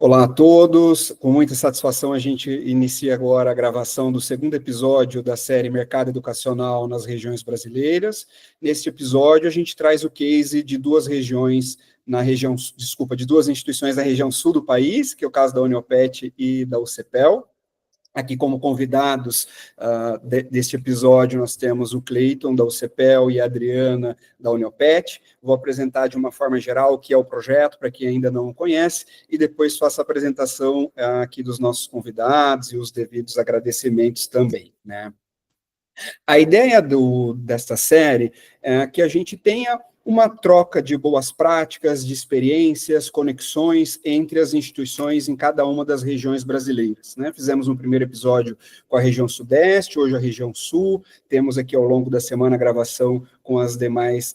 Olá a todos, com muita satisfação a gente inicia agora a gravação do segundo episódio da série Mercado Educacional nas Regiões Brasileiras. Neste episódio a gente traz o case de duas regiões de duas instituições da região sul do país, que é o caso da Uniopet e da UCPEL. Aqui como convidados deste episódio nós temos o Cleiton da UCPEL e a Adriana da Uniopet. Vou apresentar de uma forma geral o que é o projeto, para quem ainda não o conhece, e depois faço a apresentação aqui dos nossos convidados e os devidos agradecimentos também, né? A ideia desta série é que a gente tenha uma troca de boas práticas, de experiências, conexões entre as instituições em cada uma das regiões brasileiras, né? Fizemos um primeiro episódio com a região Sudeste, hoje a região Sul, temos aqui ao longo da semana a gravação com as demais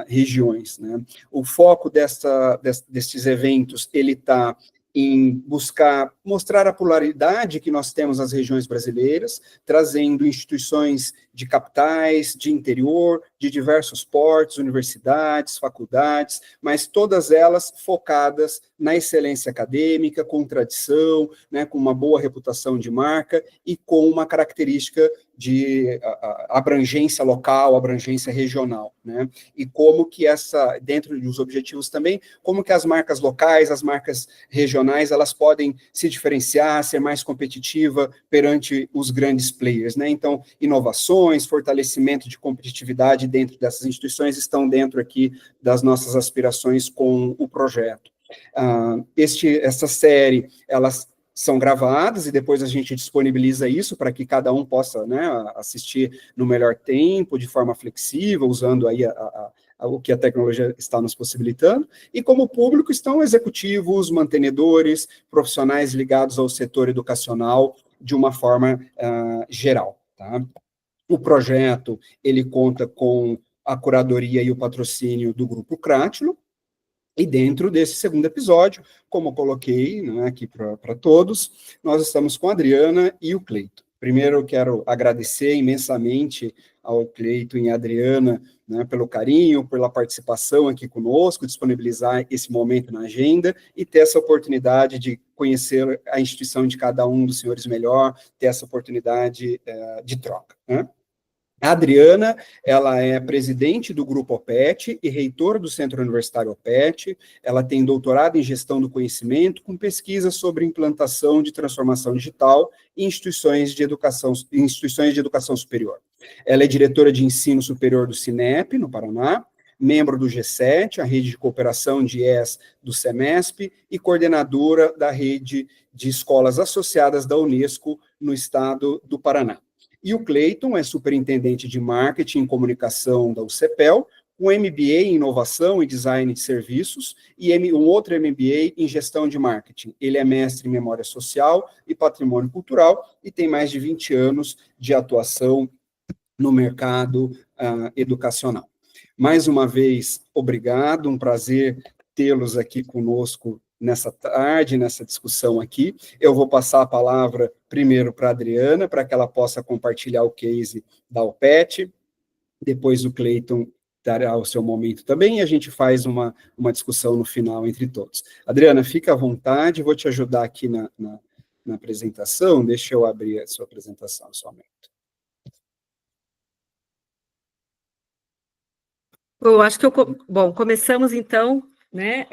regiões, né? O foco destes eventos, ele está em buscar mostrar a pluralidade que nós temos nas regiões brasileiras, trazendo instituições de capitais, de interior, de diversos portos, universidades, faculdades, mas todas elas focadas na excelência acadêmica, com tradição, né, com uma boa reputação de marca e com uma característica de abrangência local, abrangência regional, né? E como que dentro dos objetivos também, como que as marcas locais, as marcas regionais, elas podem se diferenciar, ser mais competitiva perante os grandes players, né? Então, inovações, fortalecimento de competitividade dentro dessas instituições estão dentro aqui das nossas aspirações com o projeto. Essa série, elas são gravadas e depois a gente disponibiliza isso para que cada um possa, né, assistir no melhor tempo, de forma flexível, usando aí o que a tecnologia está nos possibilitando, e como público estão executivos, mantenedores, profissionais ligados ao setor educacional de uma forma geral, tá? O projeto, ele conta com a curadoria e o patrocínio do Grupo Crátilo, e dentro desse segundo episódio, como eu coloquei, né, aqui para todos, nós estamos com a Adriana e o Cleiton. Primeiro, eu quero agradecer imensamente ao Cleiton e à Adriana, né, pelo carinho, pela participação aqui conosco, disponibilizar esse momento na agenda e ter essa oportunidade de conhecer a instituição de cada um dos senhores melhor, ter essa oportunidade de troca, né? A Adriana, ela é presidente do Grupo OPET e reitora do Centro Universitário OPET. Ela tem doutorado em Gestão do Conhecimento, com pesquisa sobre implantação de transformação digital em instituições de educação superior. Ela é diretora de ensino superior do Cinep, no Paraná, membro do G7, a rede de cooperação de IES do SEMESP, e coordenadora da rede de escolas associadas da Unesco no estado do Paraná. E o Cleiton é superintendente de marketing e comunicação da UCPEL, com MBA em inovação e design de serviços, e um outro MBA em gestão de marketing. Ele é mestre em memória social e patrimônio cultural, e tem mais de 20 anos de atuação no mercado educacional. Mais uma vez, obrigado, um prazer tê-los aqui conosco nessa tarde, nessa discussão aqui. Eu vou passar a palavra primeiro para a Adriana, para que ela possa compartilhar o case da OPET, depois o Cleiton dará o seu momento também, e a gente faz uma discussão no final entre todos. Adriana, fica à vontade, vou te ajudar aqui na apresentação, deixa eu abrir a sua apresentação somente. Eu acho que começamos então, né,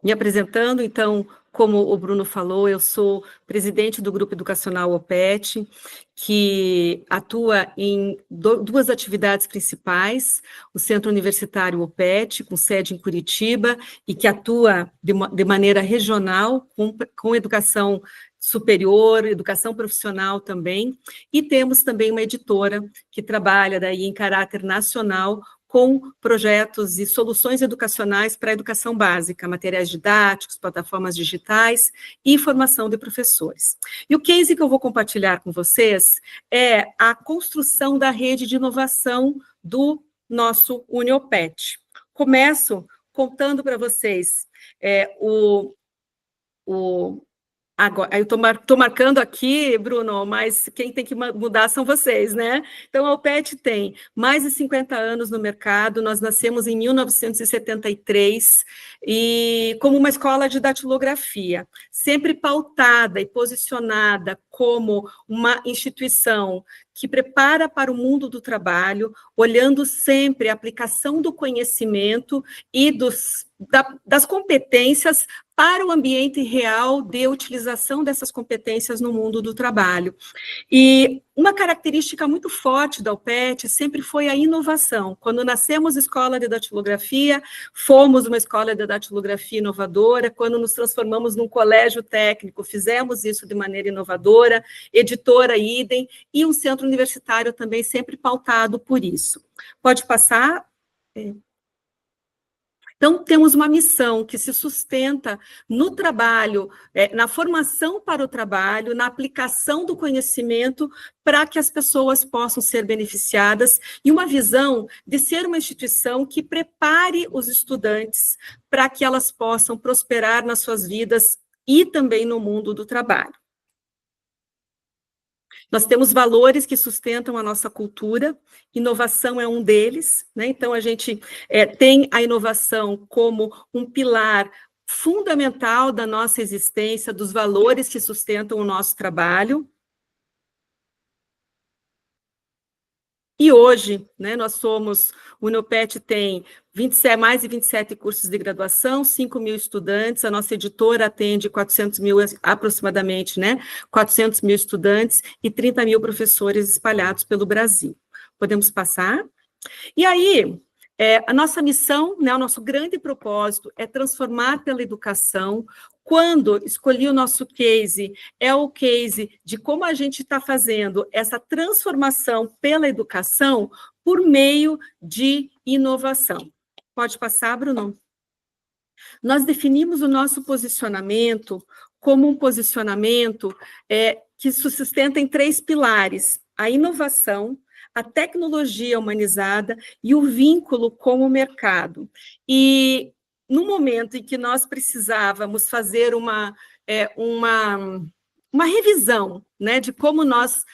me apresentando. Então, como o Bruno falou, eu sou presidente do Grupo Educacional OPET, que atua em duas atividades principais: o Centro Universitário OPET, com sede em Curitiba, e que atua de maneira regional, com educação superior, educação profissional também, e temos também uma editora que trabalha daí em caráter nacional, com projetos e soluções educacionais para a educação básica, materiais didáticos, plataformas digitais e formação de professores. E o case que eu vou compartilhar com vocês é a construção da rede de inovação do nosso Uniopet. Começo contando para vocês Agora, eu estou marcando aqui, Bruno, mas quem tem que mudar são vocês, né? Então, a OPET tem mais de 50 anos no mercado, nós nascemos em 1973, e como uma escola de datilografia, sempre pautada e posicionada como uma instituição que prepara para o mundo do trabalho, olhando sempre a aplicação do conhecimento e das competências para o ambiente real de utilização dessas competências no mundo do trabalho. E uma característica muito forte da UPET sempre foi a inovação. Quando nascemos escola de datilografia, fomos uma escola de datilografia inovadora. Quando nos transformamos num colégio técnico, fizemos isso de maneira inovadora, editora idem, e um centro universitário também sempre pautado por isso. Pode passar? Então, temos uma missão que se sustenta no trabalho, na formação para o trabalho, na aplicação do conhecimento para que as pessoas possam ser beneficiadas, e uma visão de ser uma instituição que prepare os estudantes para que elas possam prosperar nas suas vidas e também no mundo do trabalho. Nós temos valores que sustentam a nossa cultura, inovação é um deles, né? Então, a gente tem a inovação como um pilar fundamental da nossa existência, dos valores que sustentam o nosso trabalho. E hoje, né, o Unopet tem mais de 27 cursos de graduação, 5 mil estudantes, a nossa editora atende 400 mil, aproximadamente, né, 400 mil estudantes e 30 mil professores espalhados pelo Brasil. Podemos passar? E aí, a nossa missão, né, o nosso grande propósito é transformar pela educação. Quando escolhi o nosso case, é o case de como a gente está fazendo essa transformação pela educação por meio de inovação. Pode passar, Bruno? Nós definimos o nosso posicionamento como um posicionamento que se sustenta em 3 pilares: a inovação, a tecnologia humanizada e o vínculo com o mercado. E no momento em que nós precisávamos fazer uma revisão, né, de como nós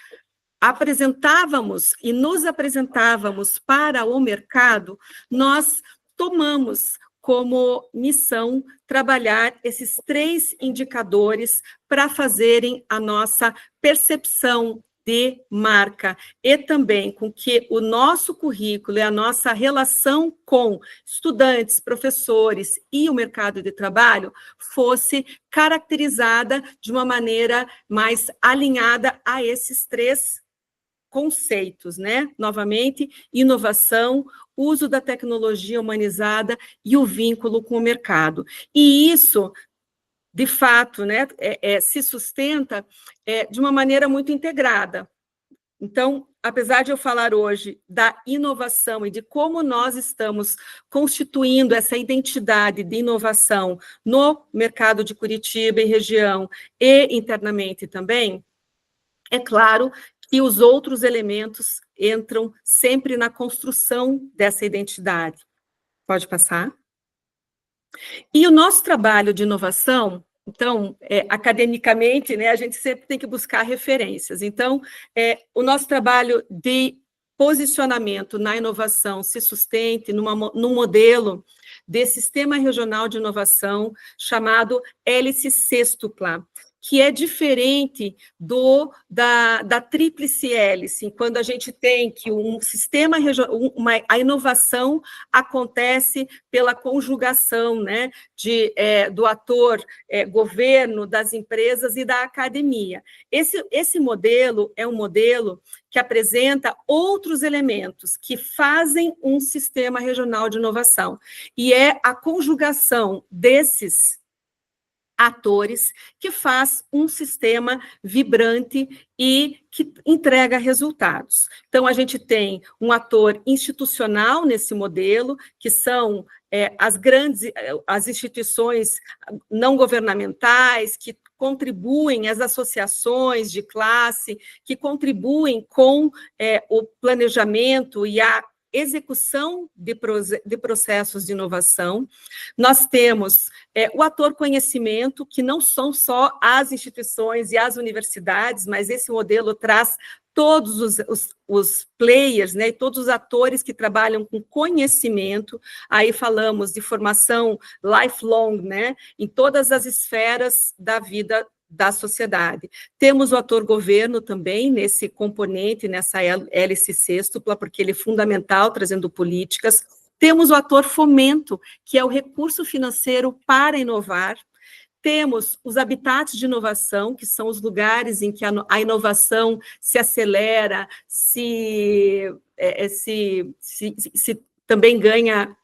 apresentávamos e nos apresentávamos para o mercado, nós tomamos como missão trabalhar esses 3 indicadores para fazerem a nossa percepção de marca, e também com que o nosso currículo e a nossa relação com estudantes, professores e o mercado de trabalho fosse caracterizada de uma maneira mais alinhada a esses 3 conceitos, né? Novamente, inovação, uso da tecnologia humanizada e o vínculo com o mercado. E isso, de fato, né, se sustenta de uma maneira muito integrada. Então, apesar de eu falar hoje da inovação e de como nós estamos constituindo essa identidade de inovação no mercado de Curitiba e região e internamente também, é claro que os outros elementos entram sempre na construção dessa identidade. Pode passar? E o nosso trabalho de inovação, então, academicamente, né, a gente sempre tem que buscar referências. Então, o nosso trabalho de posicionamento na inovação se sustente num modelo de sistema regional de inovação chamado hélice sextupla, que é diferente da tríplice hélice, quando a gente tem que um sistema, a inovação acontece pela conjugação, né, do ator governo, das empresas e da academia. Esse modelo é um modelo que apresenta outros elementos que fazem um sistema regional de inovação, e é a conjugação desses atores que faz um sistema vibrante e que entrega resultados. Então, a gente tem um ator institucional nesse modelo, que são as instituições não governamentais, que contribuem, as associações de classe, que contribuem com o planejamento e a execução de processos de inovação. Nós temos o ator conhecimento, que não são só as instituições e as universidades, mas esse modelo traz todos os players, né, e todos os atores que trabalham com conhecimento. Aí falamos de formação lifelong, né, em todas as esferas da vida da sociedade. Temos o ator governo também, nesse componente, nessa hélice sextupla, porque ele é fundamental, trazendo políticas. Temos o ator fomento, que é o recurso financeiro para inovar. Temos os habitats de inovação, que são os lugares em que a inovação se acelera, se também ganha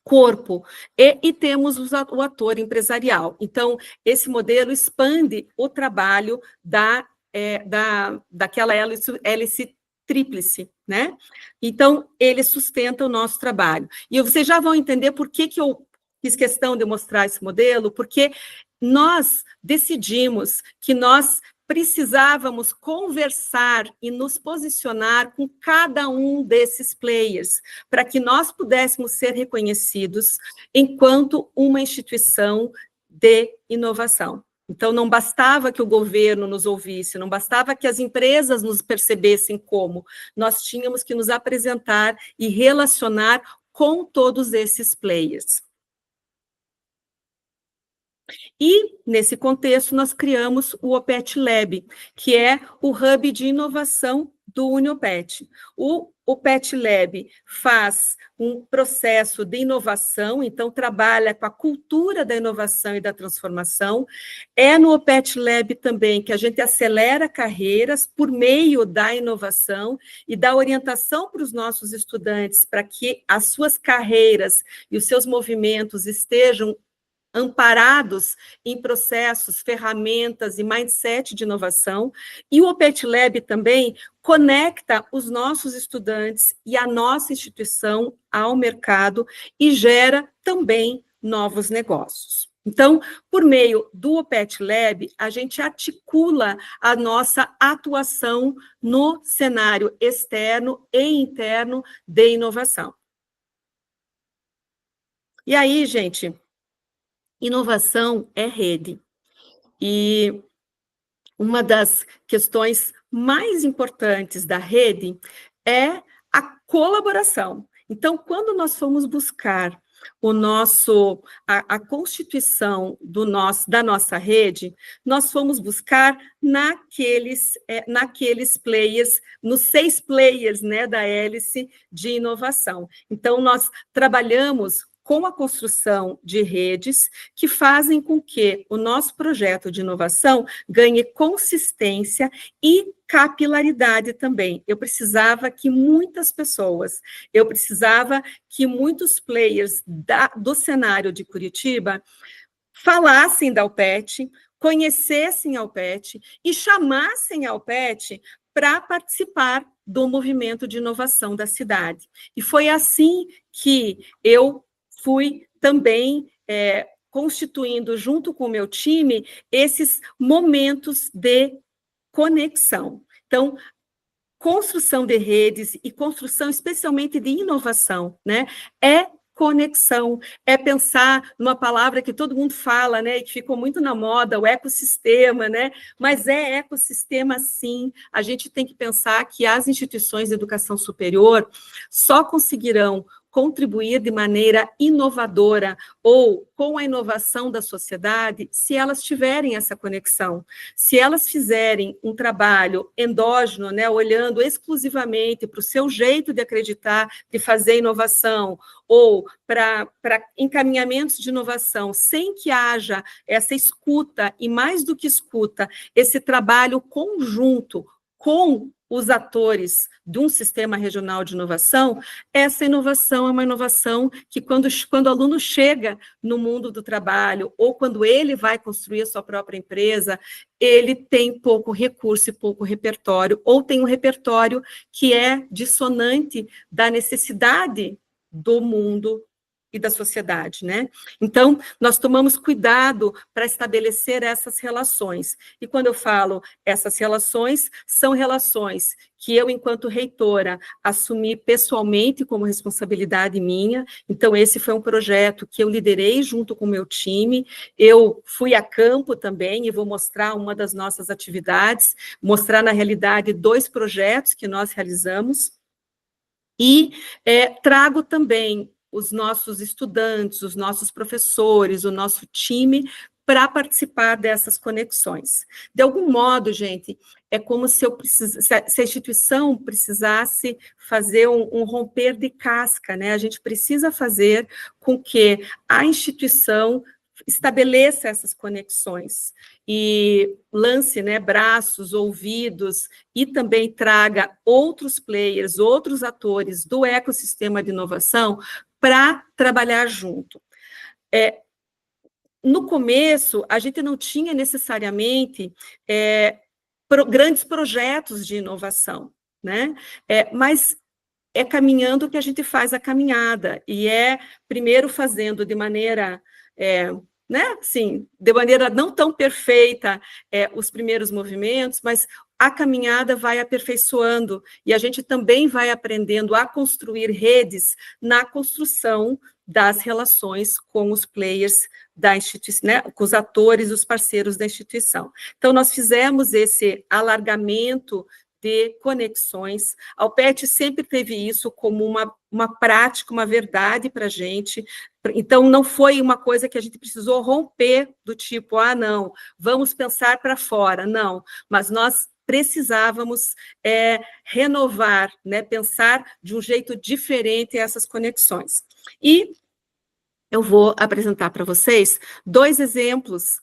corpo, e temos o ator empresarial. Então, esse modelo expande o trabalho daquela hélice tríplice, né? Então, ele sustenta o nosso trabalho. E vocês já vão entender por que eu fiz questão de mostrar esse modelo, porque nós decidimos que nós precisávamos conversar e nos posicionar com cada um desses players, para que nós pudéssemos ser reconhecidos enquanto uma instituição de inovação. Então, não bastava que o governo nos ouvisse, não bastava que as empresas nos percebessem como, nós tínhamos que nos apresentar e relacionar com todos esses players. E, nesse contexto, nós criamos o OPET Lab, que é o hub de inovação do Uniopet. O OPET Lab faz um processo de inovação, então trabalha com a cultura da inovação e da transformação. É no OPET Lab também que a gente acelera carreiras por meio da inovação e da orientação para os nossos estudantes, para que as suas carreiras e os seus movimentos estejam amparados em processos, ferramentas e mindset de inovação. E o OPET Lab também conecta os nossos estudantes e a nossa instituição ao mercado e gera também novos negócios. Então, por meio do OPET Lab, a gente articula a nossa atuação no cenário externo e interno de inovação. E aí, gente, inovação é rede. E uma das questões mais importantes da rede é a colaboração. Então, quando nós fomos buscar a constituição da nossa rede, nós fomos buscar naqueles players, nos 6 players, né, da hélice de inovação. Então, nós trabalhamos com a construção de redes que fazem com que o nosso projeto de inovação ganhe consistência e capilaridade também. Eu precisava que muitas pessoas, eu precisava que muitos players do cenário de Curitiba falassem da UPET, conhecessem a UPET e chamassem a UPET para participar do movimento de inovação da cidade. E foi assim que eu fui também constituindo, junto com o meu time, esses momentos de conexão. Então, construção de redes e construção especialmente de inovação, né? É conexão, é pensar numa palavra que todo mundo fala, né, e que ficou muito na moda, o ecossistema, né? Mas é ecossistema sim. A gente tem que pensar que as instituições de educação superior só conseguirão contribuir de maneira inovadora ou com a inovação da sociedade, se elas tiverem essa conexão, se elas fizerem um trabalho endógeno, né, olhando exclusivamente para o seu jeito de acreditar, de fazer inovação, ou para encaminhamentos de inovação, sem que haja essa escuta, e mais do que escuta, esse trabalho conjunto com os atores de um sistema regional de inovação, essa inovação é uma inovação que, quando o aluno chega no mundo do trabalho, ou quando ele vai construir a sua própria empresa, ele tem pouco recurso e pouco repertório, ou tem um repertório que é dissonante da necessidade do mundo e da sociedade, né? Então, nós tomamos cuidado para estabelecer essas relações. E quando eu falo essas relações, são relações que eu, enquanto reitora, assumi pessoalmente como responsabilidade minha. Então, esse foi um projeto que eu liderei junto com o meu time. Eu fui a campo também, e vou mostrar uma das nossas atividades, mostrar, na realidade, 2 projetos que nós realizamos. E trago também os nossos estudantes, os nossos professores, o nosso time, para participar dessas conexões. De algum modo, gente, é como se a instituição precisasse fazer um romper de casca, né? A gente precisa fazer com que a instituição estabeleça essas conexões e lance, né, braços, ouvidos, e também traga outros players, outros atores do ecossistema de inovação para trabalhar junto. No começo, a gente não tinha necessariamente grandes projetos de inovação, né? Mas é caminhando que a gente faz a caminhada, e primeiro fazendo de maneira, né, assim, de maneira não tão perfeita os primeiros movimentos, mas a caminhada vai aperfeiçoando, e a gente também vai aprendendo a construir redes na construção das relações com os players da instituição, né, com os atores, os parceiros da instituição. Então, nós fizemos esse alargamento de conexões. A UPET sempre teve isso como uma prática, uma verdade para a gente. Então, não foi uma coisa que a gente precisou romper do tipo, não, vamos pensar para fora, não. Mas nós precisávamos renovar, né, pensar de um jeito diferente essas conexões. E eu vou apresentar para vocês 2 exemplos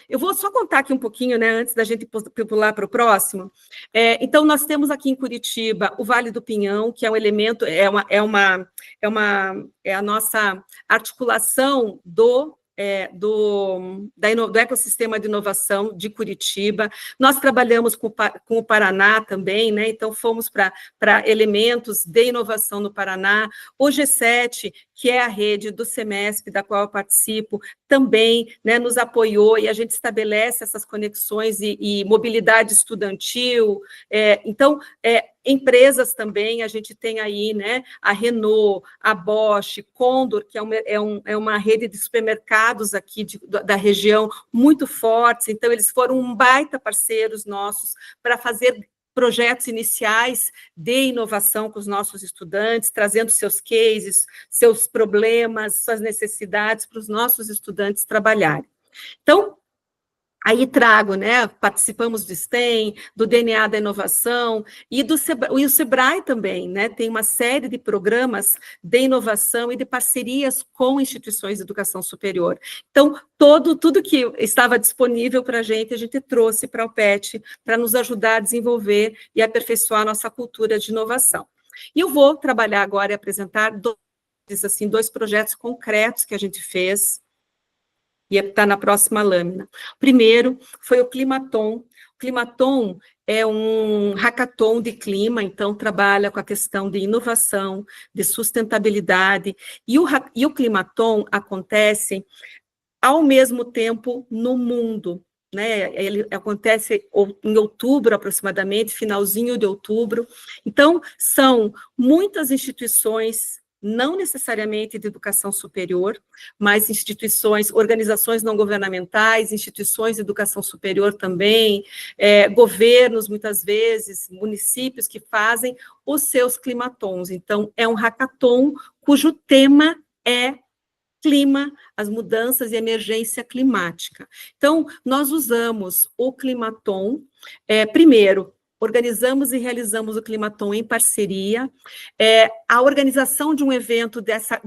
eu vou só contar aqui um pouquinho, né, antes da gente pular para o próximo. Então, nós temos aqui em Curitiba o Vale do Pinhão, que é um elemento, é a nossa articulação do ecossistema de inovação de Curitiba. Nós trabalhamos com o Paraná também, né? Então fomos para elementos de inovação no Paraná. O G7, que é a rede do SEMESP, da qual eu participo, também, né, nos apoiou, e a gente estabelece essas conexões e mobilidade estudantil. Então, empresas também, a gente tem aí, né, a Renault, a Bosch, Condor, que é uma rede de supermercados aqui da região muito fortes. Então, eles foram um baita parceiros nossos para fazer projetos iniciais de inovação com os nossos estudantes, trazendo seus cases, seus problemas, suas necessidades para os nossos estudantes trabalharem. Então, aí trago, né, participamos do STEM, do DNA da inovação, e o Sebrae também, né, tem uma série de programas de inovação e de parcerias com instituições de educação superior. Então, tudo que estava disponível para a gente trouxe para o PET, para nos ajudar a desenvolver e aperfeiçoar a nossa cultura de inovação. E eu vou trabalhar agora e apresentar 2 projetos concretos que a gente fez, e está na próxima lâmina. Primeiro foi o Climaton. O Climaton é um hackathon de clima, então trabalha com a questão de inovação, de sustentabilidade, e o Climaton acontece ao mesmo tempo no mundo, né? Ele acontece em outubro, aproximadamente, finalzinho de outubro. Então, são muitas instituições, não necessariamente de educação superior, mas instituições, organizações não governamentais, instituições de educação superior também, governos, muitas vezes, municípios que fazem os seus climatons. Então, é um hackathon cujo tema é clima, as mudanças e emergência climática. Então, nós usamos o Climaton, primeiro, organizamos e realizamos o Climaton em parceria. A organização de um evento dessa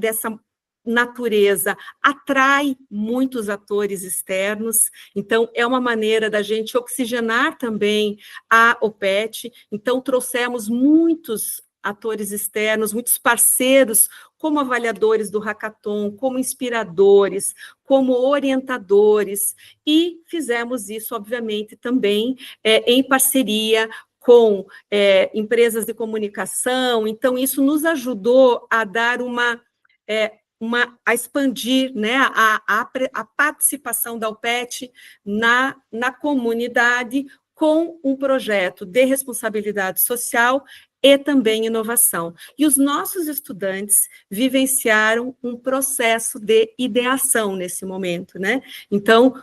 natureza atrai muitos atores externos, então é uma maneira da gente oxigenar também a OPET. Então, trouxemos muitos atores externos, muitos parceiros, como avaliadores do hackathon, como inspiradores, como orientadores, e fizemos isso, obviamente, também em parceria com empresas de comunicação. Então, isso nos ajudou a dar uma a expandir, né, a participação da UPET na comunidade com um projeto de responsabilidade social e também inovação. E os nossos estudantes vivenciaram um processo de ideação nesse momento, né? Então,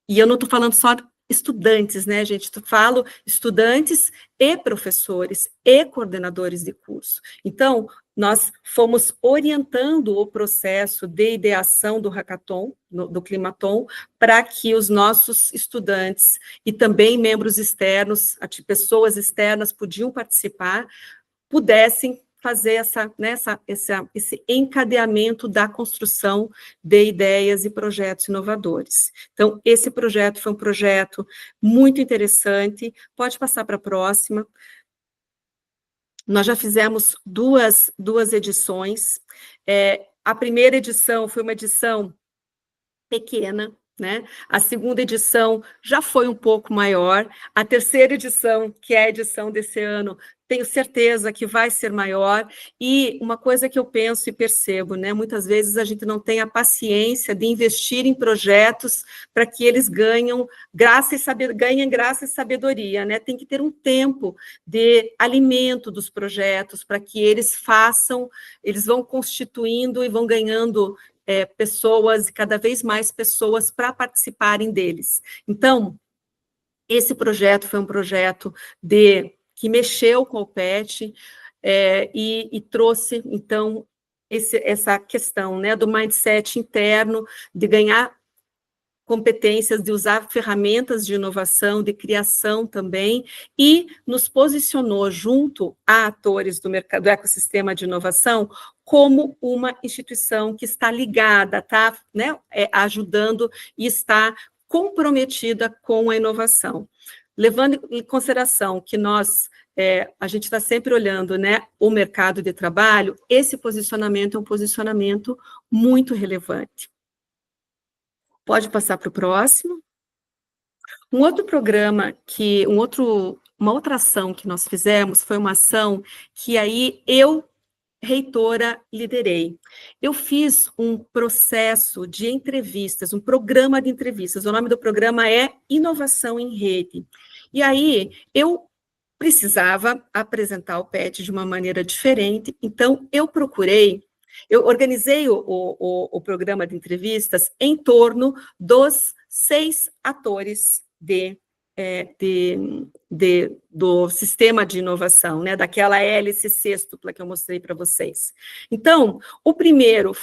e eu não estou falando só estudantes, né, gente? Eu falo estudantes e professores e coordenadores de curso. Então, nós fomos orientando o processo de ideação do hackathon, do Climathon, para que os nossos estudantes e também membros externos, pessoas externas podiam participar, pudessem fazer esse encadeamento da construção de ideias e projetos inovadores. Então, esse projeto foi um projeto muito interessante. Pode passar para a próxima. Nós já fizemos duas edições. A primeira edição foi uma edição pequena, né? A segunda edição já foi um pouco maior. A terceira edição, que é a edição desse ano, tenho certeza que vai ser maior. E uma coisa que eu penso e percebo, né? Muitas vezes a gente não tem a paciência de investir em projetos para que eles ganhem graça e sabedoria, né? Tem que ter um tempo de alimento dos projetos para que eles vão constituindo e vão ganhando pessoas, e cada vez mais pessoas para participarem deles. Então, esse projeto foi um projeto que mexeu com o PET e trouxe, então, essa questão, né, do mindset interno, de ganhar competências, de usar ferramentas de inovação, de criação também, e nos posicionou junto a atores do mercado, do ecossistema de inovação, como uma instituição que está ligada, está, né, ajudando e está comprometida com a inovação. Levando em consideração que a gente está sempre olhando, né, o mercado de trabalho, esse posicionamento é um posicionamento muito relevante. Pode passar para o próximo. Um outro programa uma outra ação que nós fizemos foi uma ação que aí eu, reitora, liderei. Eu fiz um processo de entrevistas, um programa de entrevistas. O nome do programa é Inovação em Rede. E aí eu precisava apresentar o PET de uma maneira diferente, então eu organizei o programa de entrevistas em torno dos 6 atores do sistema de inovação, né, daquela hélice sextupla que eu mostrei para vocês. Então, o primeiro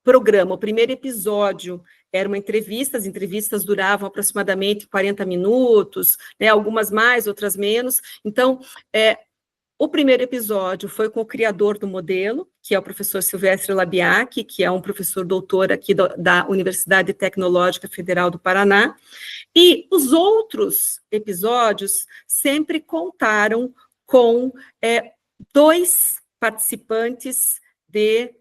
programa, o primeiro episódio era uma entrevista, as entrevistas duravam aproximadamente 40 minutos, né, algumas mais, outras menos. Então, o primeiro episódio foi com o criador do modelo, que é o professor Silvestre Labiak, que é um professor doutor aqui da Universidade Tecnológica Federal do Paraná, e os outros episódios sempre contaram com 2 participantes de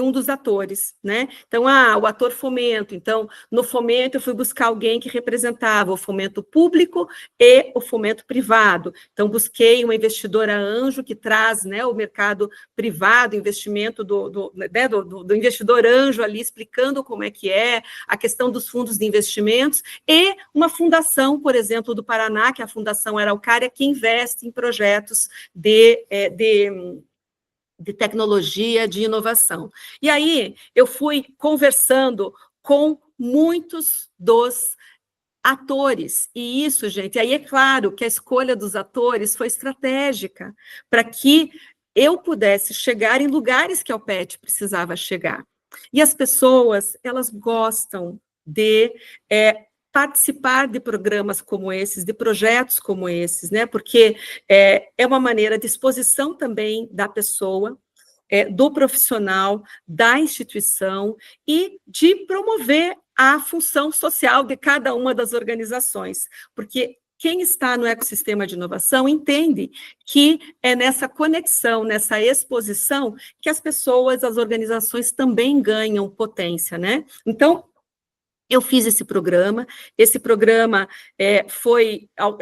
um dos atores, né? Então, o ator fomento. Então, no fomento, eu fui buscar alguém que representava o fomento público e o fomento privado. Então, busquei uma investidora anjo que traz, né, o mercado privado, investimento do investidor anjo ali, explicando como é que é a questão dos fundos de investimentos, e uma fundação, por exemplo, do Paraná, que é a Fundação Araucária, que investe em projetos de tecnologia, de inovação. E aí, eu fui conversando com muitos dos atores, e isso, gente, aí é claro que a escolha dos atores foi estratégica, para que eu pudesse chegar em lugares que a UPET precisava chegar. E as pessoas, elas gostam de participar de programas como esses, de projetos como esses, né? Porque é uma maneira de exposição também da pessoa, do profissional, da instituição, e de promover a função social de cada uma das organizações, porque quem está no ecossistema de inovação entende que é nessa conexão, nessa exposição, que as pessoas, as organizações também ganham potência, né? Então, eu fiz esse programa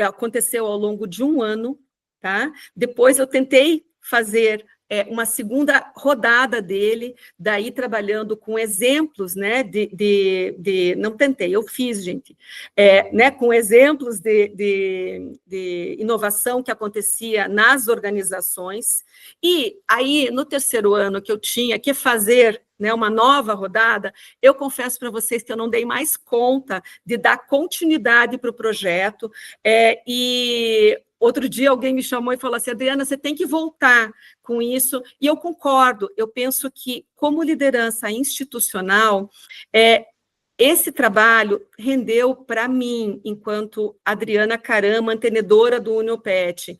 aconteceu ao longo de um ano, tá? Depois eu tentei fazer uma segunda rodada dele, daí trabalhando com exemplos, né, não tentei, eu fiz, gente, né, com exemplos de inovação que acontecia nas organizações, e aí, no terceiro ano que eu tinha que fazer, né, uma nova rodada, eu confesso para vocês que eu não dei mais conta de dar continuidade para o projeto, e outro dia alguém me chamou e falou assim, Adriana, você tem que voltar com isso, e eu concordo, eu penso que, como liderança institucional, esse trabalho rendeu para mim, enquanto Adriana Caram, mantenedora do Uniopet,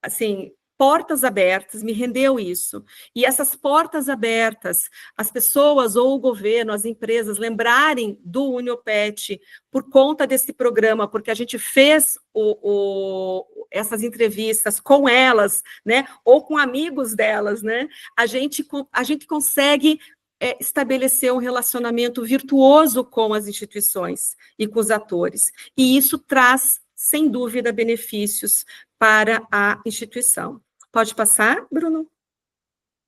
assim, portas abertas, me rendeu isso. E essas portas abertas, as pessoas ou o governo, as empresas, lembrarem do Uniopet por conta desse programa, porque a gente fez essas entrevistas com elas, né, ou com amigos delas, né, a gente consegue estabelecer um relacionamento virtuoso com as instituições e com os atores. E isso traz, sem dúvida, benefícios para a instituição. Pode passar, Bruno?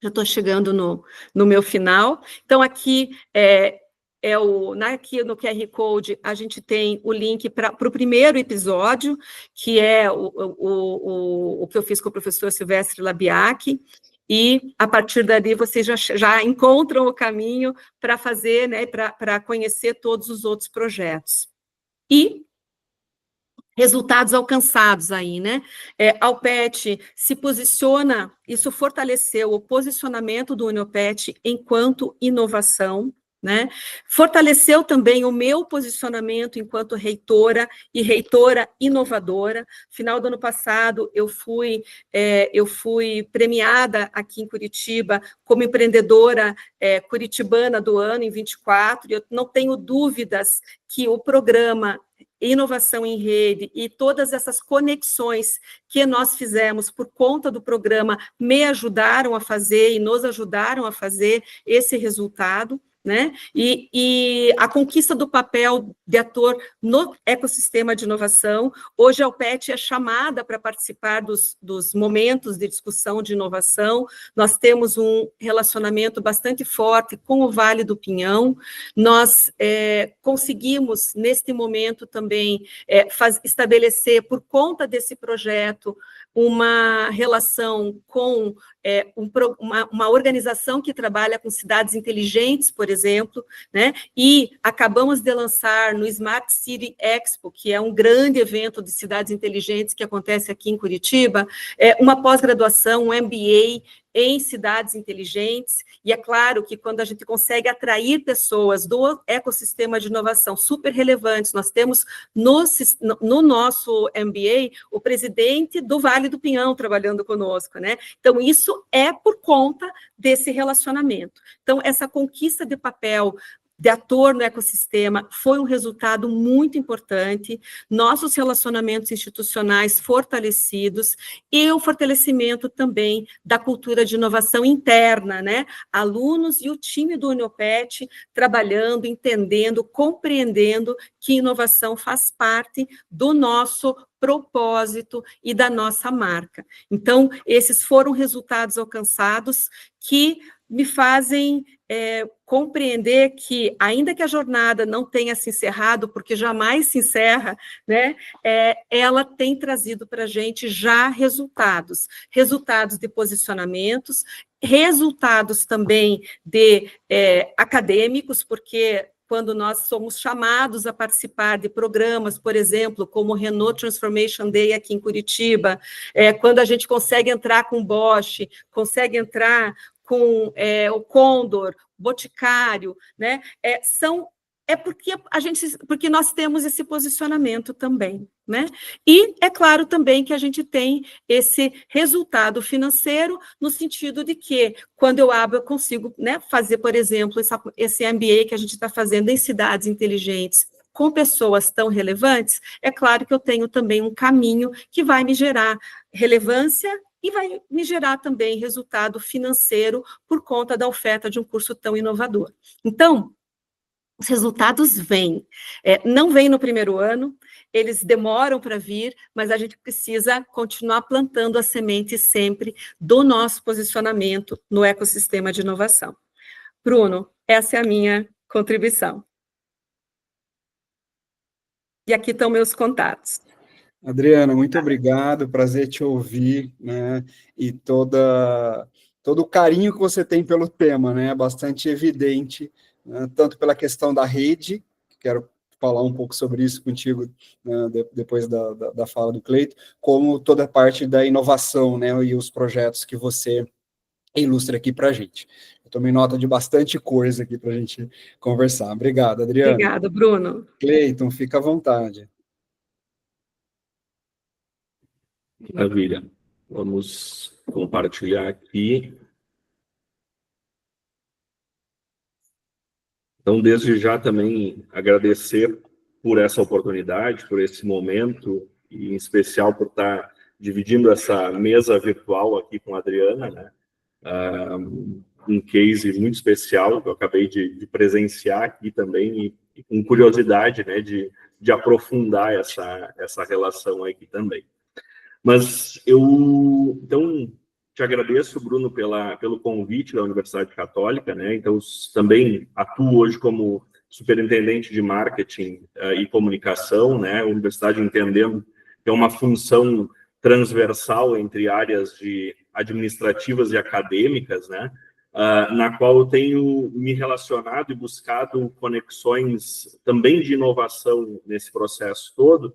Já estou chegando no meu final. Então, aqui aqui no QR Code, a gente tem o link para o primeiro episódio, que é o que eu fiz com o professor Silvestre Labiak, e, a partir dali, vocês já encontram o caminho para fazer, né, para conhecer todos os outros projetos. E resultados alcançados aí, né? A Uniopet se posiciona, isso fortaleceu o posicionamento do Uniopet enquanto inovação, né? Fortaleceu também o meu posicionamento enquanto reitora e reitora inovadora. Final do ano passado, eu fui premiada aqui em Curitiba como empreendedora curitibana do ano, em 24, e eu não tenho dúvidas que o programa Inovação em Rede e todas essas conexões que nós fizemos por conta do programa me ajudaram a fazer e nos ajudaram a fazer esse resultado, né? E a conquista do papel de ator no ecossistema de inovação. Hoje a Uniopet é chamada para participar dos momentos de discussão de inovação. Nós temos um relacionamento bastante forte com o Vale do Pinhão. Nós conseguimos, neste momento, também estabelecer, por conta desse projeto, uma relação com uma organização que trabalha com cidades inteligentes, por exemplo, né? E acabamos de lançar no Smart City Expo, que é um grande evento de cidades inteligentes que acontece aqui em Curitiba, uma pós-graduação, um MBA em cidades inteligentes, e é claro que quando a gente consegue atrair pessoas do ecossistema de inovação super relevantes, nós temos no nosso MBA o presidente do Vale do Pinhão trabalhando conosco, né? Então, isso é por conta desse relacionamento. Então, essa conquista de papel de ator no ecossistema foi um resultado muito importante, nossos relacionamentos institucionais fortalecidos e o fortalecimento também da cultura de inovação interna, né? Alunos e o time do Uniopet trabalhando, entendendo, compreendendo que inovação faz parte do nosso propósito e da nossa marca. Então, esses foram resultados alcançados que me fazem compreender que, ainda que a jornada não tenha se encerrado, porque jamais se encerra, né, ela tem trazido para a gente já resultados de posicionamentos, resultados também de acadêmicos, porque quando nós somos chamados a participar de programas, por exemplo, como o Renault Transformation Day aqui em Curitiba, quando a gente consegue entrar com o Bosch, consegue entrar com o Condor, Boticário, né? Porque nós temos esse posicionamento também, né? E é claro também que a gente tem esse resultado financeiro no sentido de que, quando eu abro, eu consigo, né, fazer, por exemplo, esse MBA que a gente está fazendo em cidades inteligentes, com pessoas tão relevantes, é claro que eu tenho também um caminho que vai me gerar relevância e vai me gerar também resultado financeiro por conta da oferta de um curso tão inovador. Então, os resultados vêm. Não vêm no primeiro ano, eles demoram para vir, mas a gente precisa continuar plantando a semente sempre do nosso posicionamento no ecossistema de inovação. Bruno, essa é a minha contribuição. E aqui estão meus contatos. Adriana, muito obrigado, prazer te ouvir, né? E todo o carinho que você tem pelo tema, né? Bastante evidente, né? Tanto pela questão da rede, quero falar um pouco sobre isso contigo, né? Depois da fala do Cleito, como toda a parte da inovação, né? E os projetos que você ilustra aqui para a gente. Eu tomei nota de bastante coisa aqui para a gente conversar. Obrigado, Adriana. Obrigada, Bruno. Cleiton, fica à vontade. Maravilha. Vamos compartilhar aqui. Então, desde já também agradecer por essa oportunidade, por esse momento, e em especial por estar dividindo essa mesa virtual aqui com a Adriana, né? Um case muito especial que eu acabei de presenciar aqui também e com curiosidade, né, de aprofundar essa relação aqui também. Mas eu, então, te agradeço, Bruno, pelo convite da Universidade Católica, né? Então, também atuo hoje como superintendente de marketing e comunicação, né? A universidade entendendo que é uma função transversal entre áreas de administrativas e acadêmicas, né? Na qual eu tenho me relacionado e buscado conexões também de inovação nesse processo todo,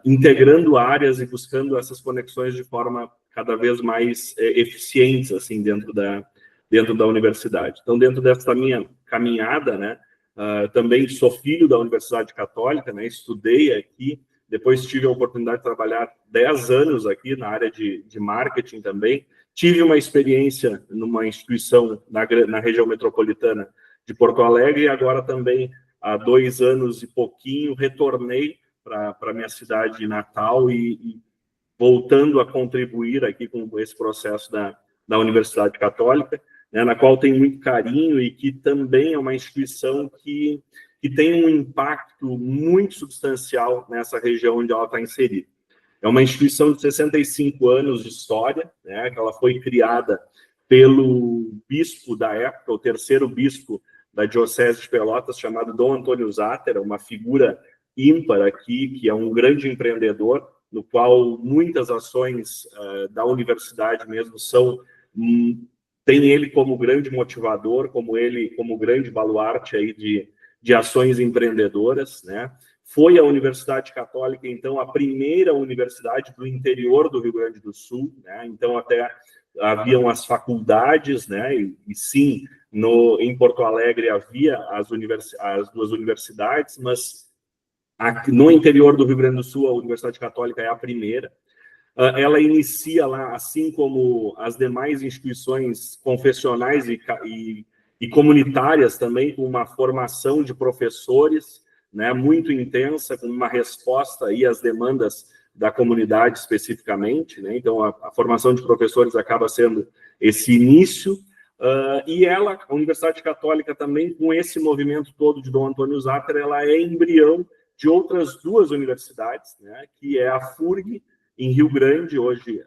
integrando áreas e buscando essas conexões de forma cada vez mais eficientes, assim, dentro da universidade. Então, dentro dessa minha caminhada, né, também sou filho da Universidade Católica, né, estudei aqui, depois tive a oportunidade de trabalhar 10 anos aqui na área de marketing também, tive uma experiência numa instituição na região metropolitana de Porto Alegre e agora também, há 2 anos e pouquinho, retornei para minha cidade natal e voltando a contribuir aqui com esse processo da Universidade Católica, né, na qual tenho muito carinho e que também é uma instituição que tem um impacto muito substancial nessa região onde ela está inserida. É uma instituição de 65 anos de história, né, que ela foi criada pelo bispo da época, o terceiro bispo da Diocese de Pelotas, chamado Dom Antônio Zatter, uma figura ímpar aqui, que é um grande empreendedor, no qual muitas ações da universidade mesmo tem ele como grande motivador, como grande baluarte aí de ações empreendedoras, né? Foi a Universidade Católica, então, a primeira universidade do interior do Rio Grande do Sul, né? Então, até haviam as faculdades, né? E sim, em Porto Alegre havia as 2 universidades, mas no interior do Rio Grande do Sul, a Universidade Católica é a primeira. Ela inicia lá, assim como as demais instituições confessionais e comunitárias também, com uma formação de professores, né, muito intensa, com uma resposta aí às demandas da comunidade especificamente, né? Então, a formação de professores acaba sendo esse início, e a Universidade Católica também, com esse movimento todo de Dom Antônio Zatter, ela é embrião de outras 2 universidades, né, que é a FURG, em Rio Grande, hoje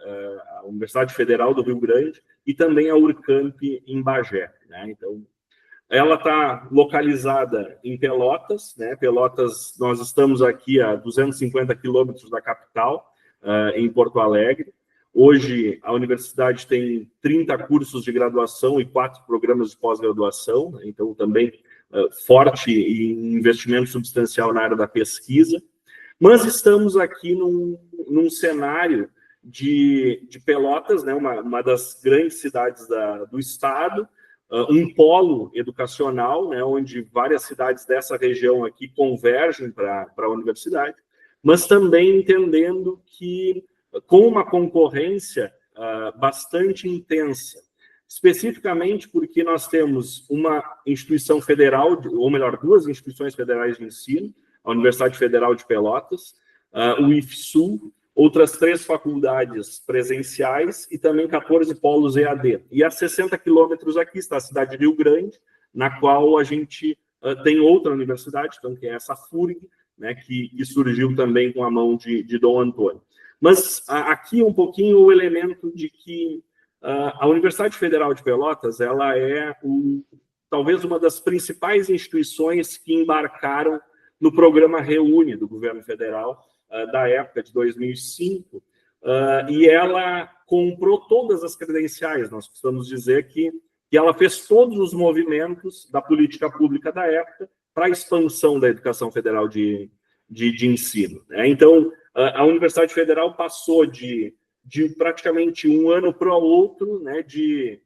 a Universidade Federal do Rio Grande, e também a Urcamp, em Bagé, né? Então, ela está localizada em Pelotas, né? Pelotas, nós estamos aqui a 250 quilômetros da capital, em Porto Alegre. Hoje, a universidade tem 30 cursos de graduação e 4 programas de pós-graduação, né? Então, também forte e investimento substancial na área da pesquisa. Mas estamos aqui num cenário de Pelotas, né, uma das grandes cidades do estado, um polo educacional, né, onde várias cidades dessa região aqui convergem para a universidade, mas também entendendo que com uma concorrência bastante intensa, especificamente porque nós temos uma instituição federal, ou melhor, 2 instituições federais de ensino, a Universidade Federal de Pelotas, o IFSU, outras 3 faculdades presenciais e também 14 polos EAD. E a 60 quilômetros aqui está a cidade de Rio Grande, na qual a gente tem outra universidade, então, que é essa FURG, né, que surgiu também com a mão de Dom Antônio. Mas aqui um pouquinho o elemento de que a Universidade Federal de Pelotas, ela é talvez uma das principais instituições que embarcaram no programa Reúne do governo federal, da época de 2005, e ela comprou todas as credenciais. Nós costumamos dizer que ela fez todos os movimentos da política pública da época para a expansão da educação federal de ensino, né? Então, a Universidade Federal passou de praticamente um ano para o outro, né, de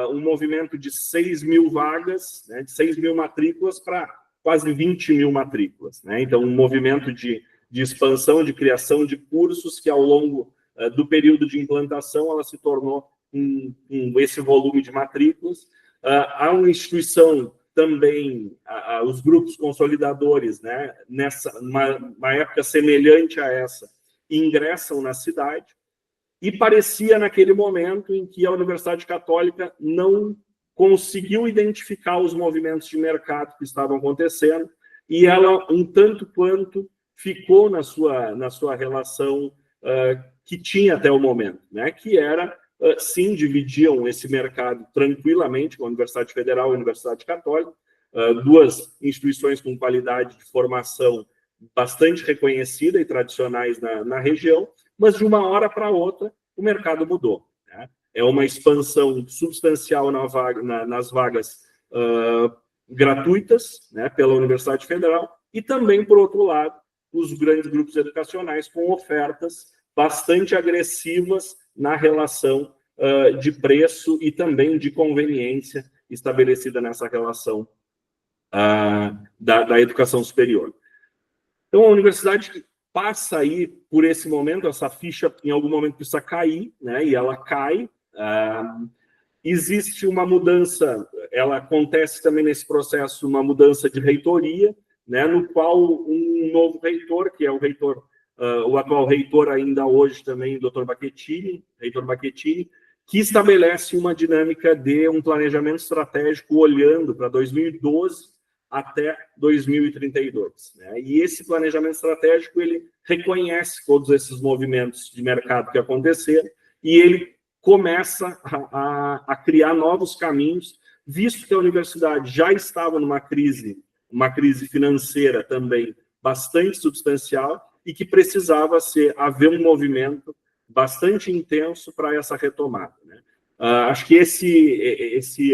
um movimento de 6 mil vagas, né, de 6 mil matrículas para quase 20 mil matrículas, né? Então, um movimento de expansão, de criação de cursos que, ao longo do período de implantação, ela se tornou esse volume de matrículas. Há uma instituição também, os grupos consolidadores, né, uma época semelhante a essa, ingressam na cidade, e parecia naquele momento em que a Universidade Católica não conseguiu identificar os movimentos de mercado que estavam acontecendo, e ela, um tanto quanto, ficou na sua relação que tinha até o momento, né, que era, sim, dividiam esse mercado tranquilamente com a Universidade Federal e a Universidade Católica, duas instituições com qualidade de formação bastante reconhecida e tradicionais na região, mas de uma hora para outra o mercado mudou, né? É uma expansão substancial nas vagas gratuitas, né, pela Universidade Federal, e também, por outro lado, os grandes grupos educacionais com ofertas bastante agressivas na relação de preço e também de conveniência estabelecida nessa relação da educação superior. Então, a universidade passa aí por esse momento, essa ficha em algum momento precisa cair, né, e ela cai. Existe uma mudança, ela acontece também nesse processo, uma mudança de reitoria, né, no qual um novo reitor, que é o reitor, o atual reitor ainda hoje também, reitor Bacchettini, que estabelece uma dinâmica de um planejamento estratégico olhando para 2012 até 2032. Né? E esse planejamento estratégico, ele reconhece todos esses movimentos de mercado que aconteceram e ele começa a criar novos caminhos, visto que a universidade já estava numa crise financeira também bastante substancial e que precisava haver um movimento bastante intenso para essa retomada, né? Acho que esse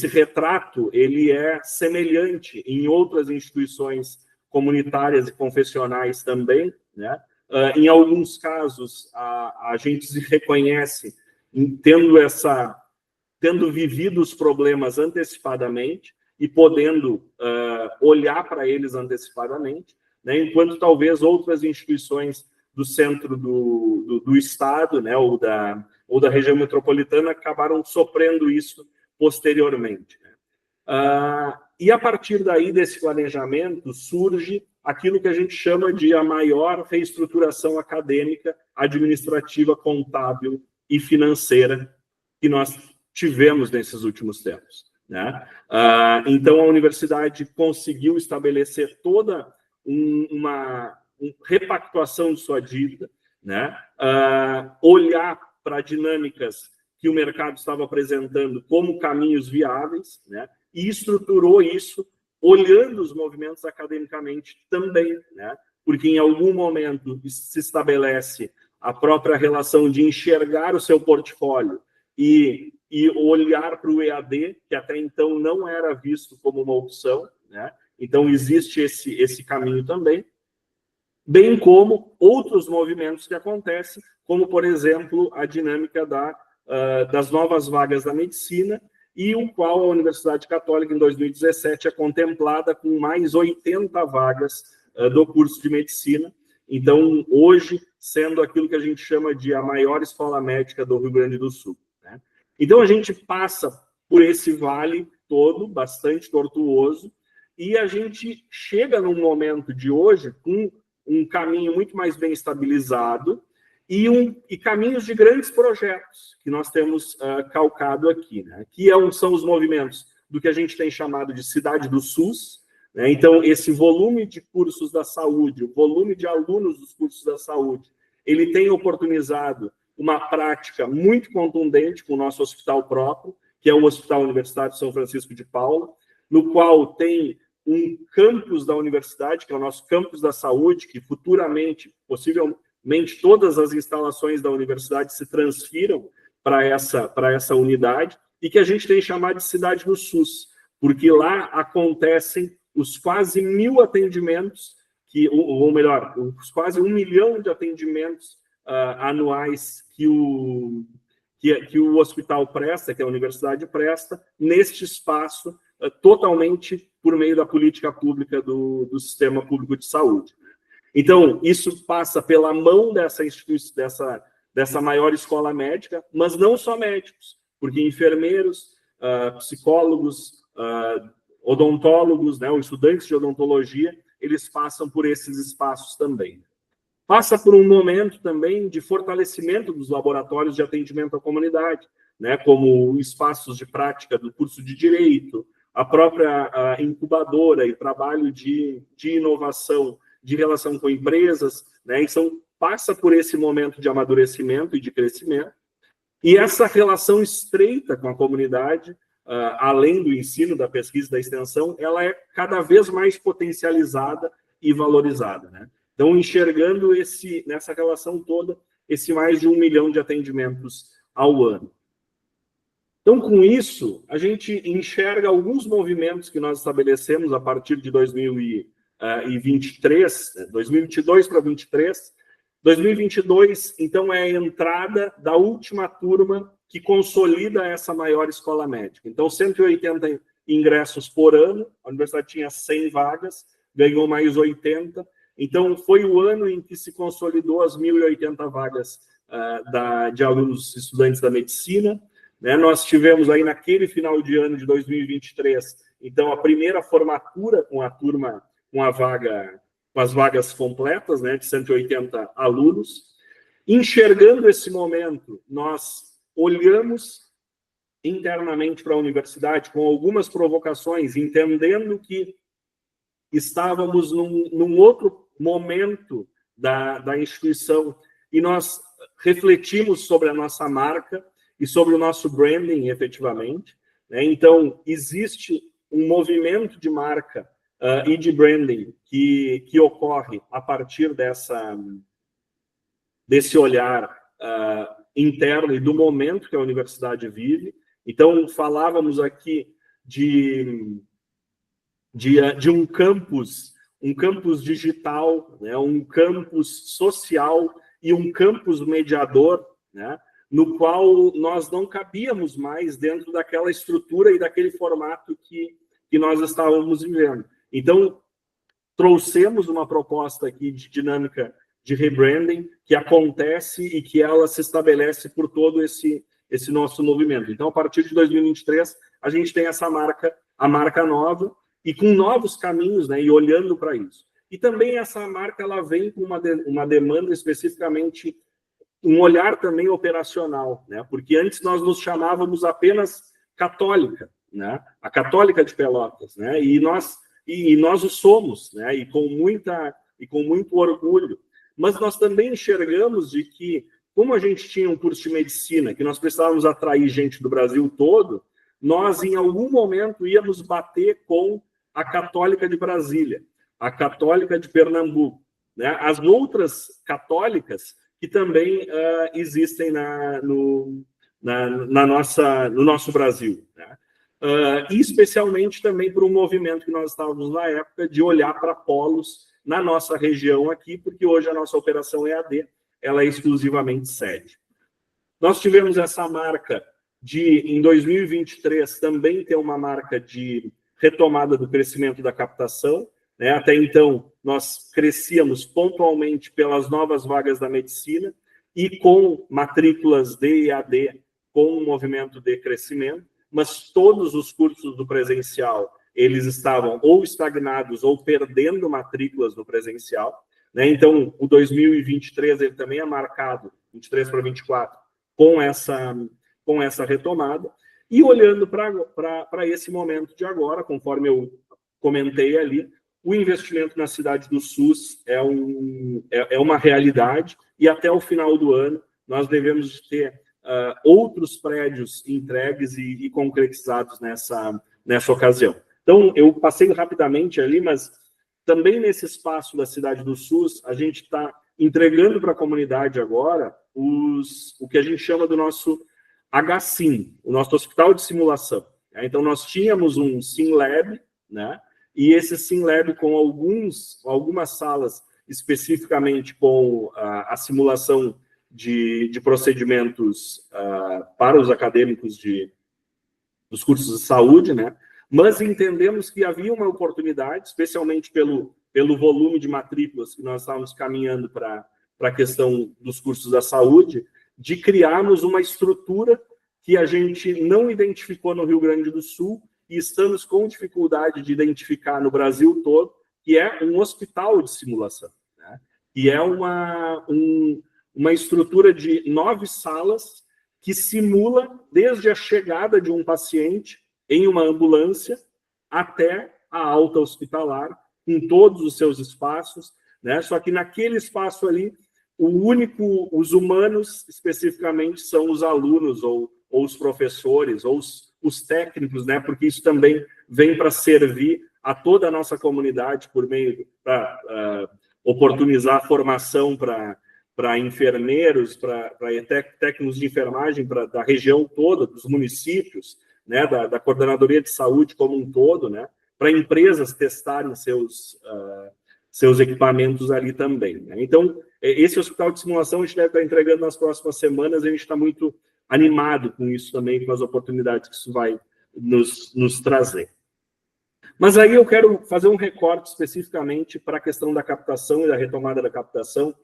retrato ele é semelhante em outras instituições comunitárias e confessionais também, né? Em alguns casos, a gente se reconhece tendo vivido os problemas antecipadamente e podendo olhar para eles antecipadamente, né? Enquanto talvez outras instituições do centro do Estado, né, ou da região metropolitana acabaram sofrendo isso posteriormente, né? E a partir daí, desse planejamento, surge aquilo que a gente chama de a maior reestruturação acadêmica, administrativa, contábil e financeira que nós tivemos nesses últimos tempos, né? Então, a universidade conseguiu estabelecer toda uma repactuação de sua dívida, né? Olhar para dinâmicas que o mercado estava apresentando como caminhos viáveis, né? E estruturou isso olhando os movimentos academicamente também, né? Porque em algum momento se estabelece a própria relação de enxergar o seu portfólio e olhar para o EAD, que até então não era visto como uma opção, né? Então, existe esse caminho também, bem como outros movimentos que acontecem, como, por exemplo, a dinâmica das novas vagas da medicina, e o qual a Universidade Católica, em 2017, é contemplada com mais 80 vagas do curso de medicina. Então, hoje, sendo aquilo que a gente chama de a maior escola médica do Rio Grande do Sul, né? Então, a gente passa por esse vale todo, bastante tortuoso, e a gente chega num momento de hoje com um caminho muito mais bem estabilizado e caminhos de grandes projetos que nós temos calcado aqui, né? Que são os movimentos do que a gente tem chamado de cidade do SUS, né? Então, esse volume de cursos da saúde, o volume de alunos dos cursos da saúde, ele tem oportunizado uma prática muito contundente com o nosso hospital próprio, que é o Hospital Universitário São Francisco de Paula, no qual tem um campus da universidade, que é o nosso campus da saúde, que futuramente, possivelmente, todas as instalações da universidade se transfiram para essa unidade, e que a gente tem chamado de cidade do SUS, porque lá acontecem os quase 1.000 atendimentos, ou melhor, os quase 1 milhão de atendimentos anuais que o hospital presta, que a universidade presta, neste espaço, totalmente por meio da política pública do sistema público de saúde. Então, isso passa pela mão dessa instituição, dessa maior escola médica, mas não só médicos, porque enfermeiros, psicólogos, odontólogos, né, os estudantes de odontologia, eles passam por esses espaços também. Passa por um momento também de fortalecimento dos laboratórios de atendimento à comunidade, né, como espaços de prática do curso de Direito, a própria incubadora e trabalho de inovação, de relação com empresas, né, então passa por esse momento de amadurecimento e de crescimento, e essa relação estreita com a comunidade, além do ensino, da pesquisa e da extensão, ela é cada vez mais potencializada e valorizada, né? Então, enxergando nessa relação toda, esse mais de 1 milhão de atendimentos ao ano. Então, com isso, a gente enxerga alguns movimentos que nós estabelecemos a partir de 2023, 2022 para 2023. 2022, então, é a entrada da última turma que consolida essa maior escola médica. Então, 180 ingressos por ano, a universidade tinha 100 vagas, ganhou mais 80. Então, foi o ano em que se consolidou as 1.080 vagas de alunos estudantes da medicina, né? Nós tivemos aí naquele final de ano de 2023, então, a primeira formatura com a turma, com as vagas completas, né, de 180 alunos. Enxergando esse momento, nós olhamos internamente para a universidade com algumas provocações, entendendo que estávamos num outro momento da instituição, e nós refletimos sobre a nossa marca e sobre o nosso branding, efetivamente, né? Então, existe um movimento de marca e de branding que ocorre a partir desse olhar interno e do momento que a universidade vive. Então, falávamos aqui de um campus digital, né, um campus social e um campus mediador, né, no qual nós não cabíamos mais dentro daquela estrutura e daquele formato que nós estávamos vivendo. Então, trouxemos uma proposta aqui de dinâmica de rebranding que acontece e que ela se estabelece por todo esse nosso movimento. Então, a partir de 2023, a gente tem essa marca, a marca nova, e com novos caminhos, né, e olhando para isso. E também essa marca, ela vem com uma demanda especificamente, um olhar também operacional, né, porque antes nós nos chamávamos apenas Católica, né, a Católica de Pelotas, né, e nós o somos, né, e com muito orgulho. Mas nós também enxergamos de que, como a gente tinha um curso de medicina, que nós precisávamos atrair gente do Brasil todo, nós, em algum momento, íamos bater com a Católica de Brasília, a Católica de Pernambuco, né? As outras católicas que também existem no nosso Brasil, né? E especialmente também por um movimento que nós estávamos na época de olhar para polos na nossa região aqui, porque hoje a nossa operação EAD, ela é exclusivamente sede. Nós tivemos essa marca em 2023, também ter uma marca de retomada do crescimento da captação, né? Até então, nós crescíamos pontualmente pelas novas vagas da medicina e com matrículas de EAD, com um movimento de crescimento, mas todos os cursos do presencial, eles estavam ou estagnados ou perdendo matrículas no presencial, né? Então, o 2023 ele também é marcado, 23 para 24, com essa retomada. E olhando para esse momento de agora, conforme eu comentei ali, o investimento na cidade do SUS é uma realidade, e até o final do ano nós devemos ter outros prédios entregues e concretizados nessa ocasião. Então, eu passei rapidamente ali, mas também nesse espaço da cidade do SUS, a gente está entregando para a comunidade agora o que a gente chama do nosso HSIM, o nosso Hospital de Simulação. Então, nós tínhamos um SimLab, né? E esse SimLab com algumas salas especificamente com a simulação de procedimentos para os acadêmicos dos cursos de saúde, né? Mas entendemos que havia uma oportunidade, especialmente pelo volume de matrículas que nós estávamos caminhando para a questão dos cursos da saúde, de criarmos uma estrutura que a gente não identificou no Rio Grande do Sul e estamos com dificuldade de identificar no Brasil todo, que é um hospital de simulação, né? E é uma estrutura de 9 salas que simula desde a chegada de um paciente em uma ambulância até a alta hospitalar, com todos os seus espaços, né? Só que naquele espaço ali, os humanos especificamente são os alunos ou os professores ou os técnicos, né? Porque isso também vem para servir a toda a nossa comunidade por meio para oportunizar a formação para enfermeiros, para técnicos de enfermagem da região toda, dos municípios, né, da Coordenadoria de Saúde como um todo, né, para empresas testarem seus equipamentos ali também, né? Então, esse hospital de simulação a gente deve estar entregando nas próximas semanas, e a gente está muito animado com isso também, com as oportunidades que isso vai nos trazer. Mas aí eu quero fazer um recorte especificamente para a questão da captação e da retomada da captação.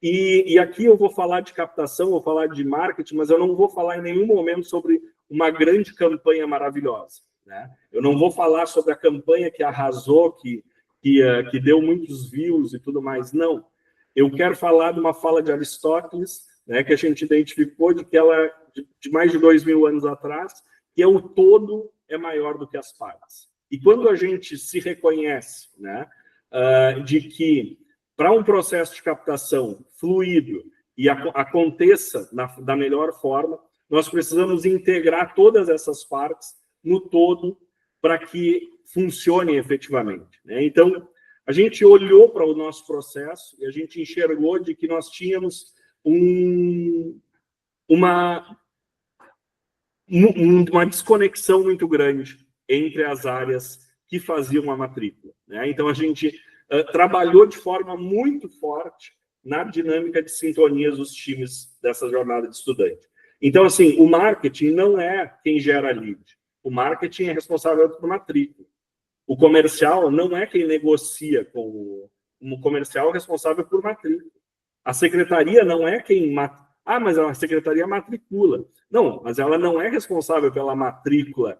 E aqui eu vou falar de captação, vou falar de marketing, mas eu não vou falar em nenhum momento sobre uma grande campanha maravilhosa, né? Eu não vou falar sobre a campanha que arrasou, que deu muitos views e tudo mais, não. Eu quero falar de uma fala de Aristóteles, né, que a gente identificou de mais de 2000 anos atrás, que é o todo é maior do que as partes. E quando a gente se reconhece, né, de que para um processo de captação fluido e aconteça da melhor forma, nós precisamos integrar todas essas partes no todo para que funcionem efetivamente, né? Então, a gente olhou para o nosso processo e a gente enxergou de que nós tínhamos uma desconexão muito grande entre as áreas que faziam a matrícula, né? Então, a gente trabalhou de forma muito forte na dinâmica de sintonia dos times dessa jornada de estudante. Então, assim, o marketing não é quem gera lead. O marketing é responsável por matrícula. O comercial não é quem negocia com o comercial é responsável por matrícula. A secretaria não é quem... mas a secretaria matricula. Não, mas ela não é responsável pela matrícula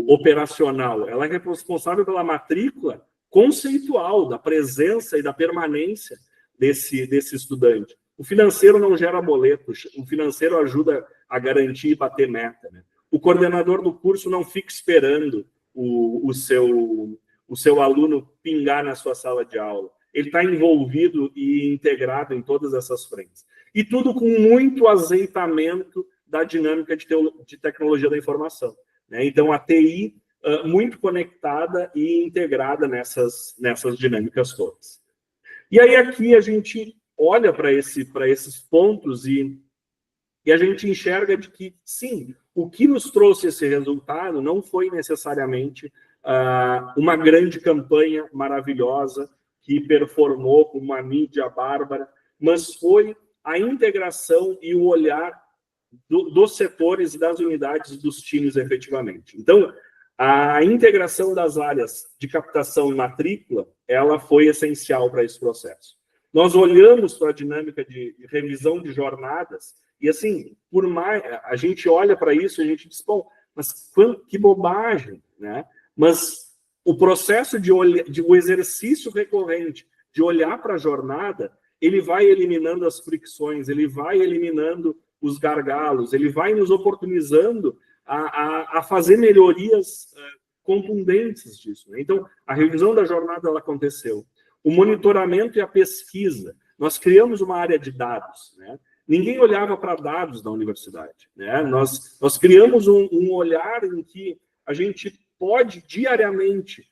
operacional. Ela é responsável pela matrícula conceitual, da presença e da permanência desse estudante. O financeiro não gera boleto, o financeiro ajuda a garantir e bater meta, né? O coordenador do curso não fica esperando o seu aluno pingar na sua sala de aula. Ele está envolvido e integrado em todas essas frentes. E tudo com muito azeitamento da dinâmica de tecnologia da informação, né? Então, a TI muito conectada e integrada nessas dinâmicas todas. E aí, aqui, a gente olha para esses pontos e a gente enxerga de que, sim, o que nos trouxe esse resultado não foi necessariamente uma grande campanha maravilhosa que performou com uma mídia bárbara, mas foi a integração e o olhar dos setores e das unidades dos times efetivamente. Então, a integração das áreas de captação e matrícula, ela foi essencial para esse processo. Nós olhamos para a dinâmica de revisão de jornadas e, assim, por mais a gente olha para isso e a gente diz, bom, mas que bobagem, né? Mas o processo o exercício recorrente de olhar para a jornada, ele vai eliminando as fricções, ele vai eliminando os gargalos, ele vai nos oportunizando a fazer melhorias contundentes disso, né? Então, a revisão da jornada ela aconteceu. O monitoramento e a pesquisa. Nós criamos uma área de dados, né? Ninguém olhava para dados da universidade, né? Nós criamos um olhar em que a gente pode diariamente,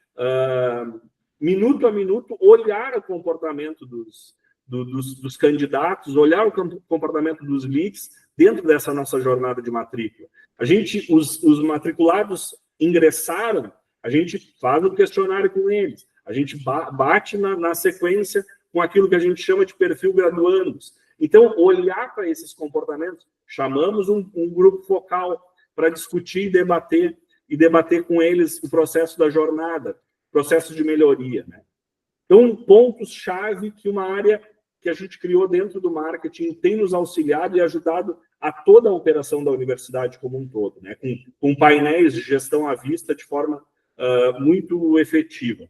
minuto a minuto, olhar o comportamento dos candidatos, olhar o comportamento dos leads dentro dessa nossa jornada de matrícula. Os matriculados ingressaram, a gente faz um questionário com eles, a gente bate na sequência com aquilo que a gente chama de perfil graduandos. Então, olhar para esses comportamentos, chamamos um grupo focal para discutir e debater com eles o processo da jornada, processo de melhoria, né? Então, pontos-chave que uma área que a gente criou dentro do marketing tem nos auxiliado e ajudado a toda a operação da universidade como um todo, né? Com painéis de gestão à vista de forma muito efetiva.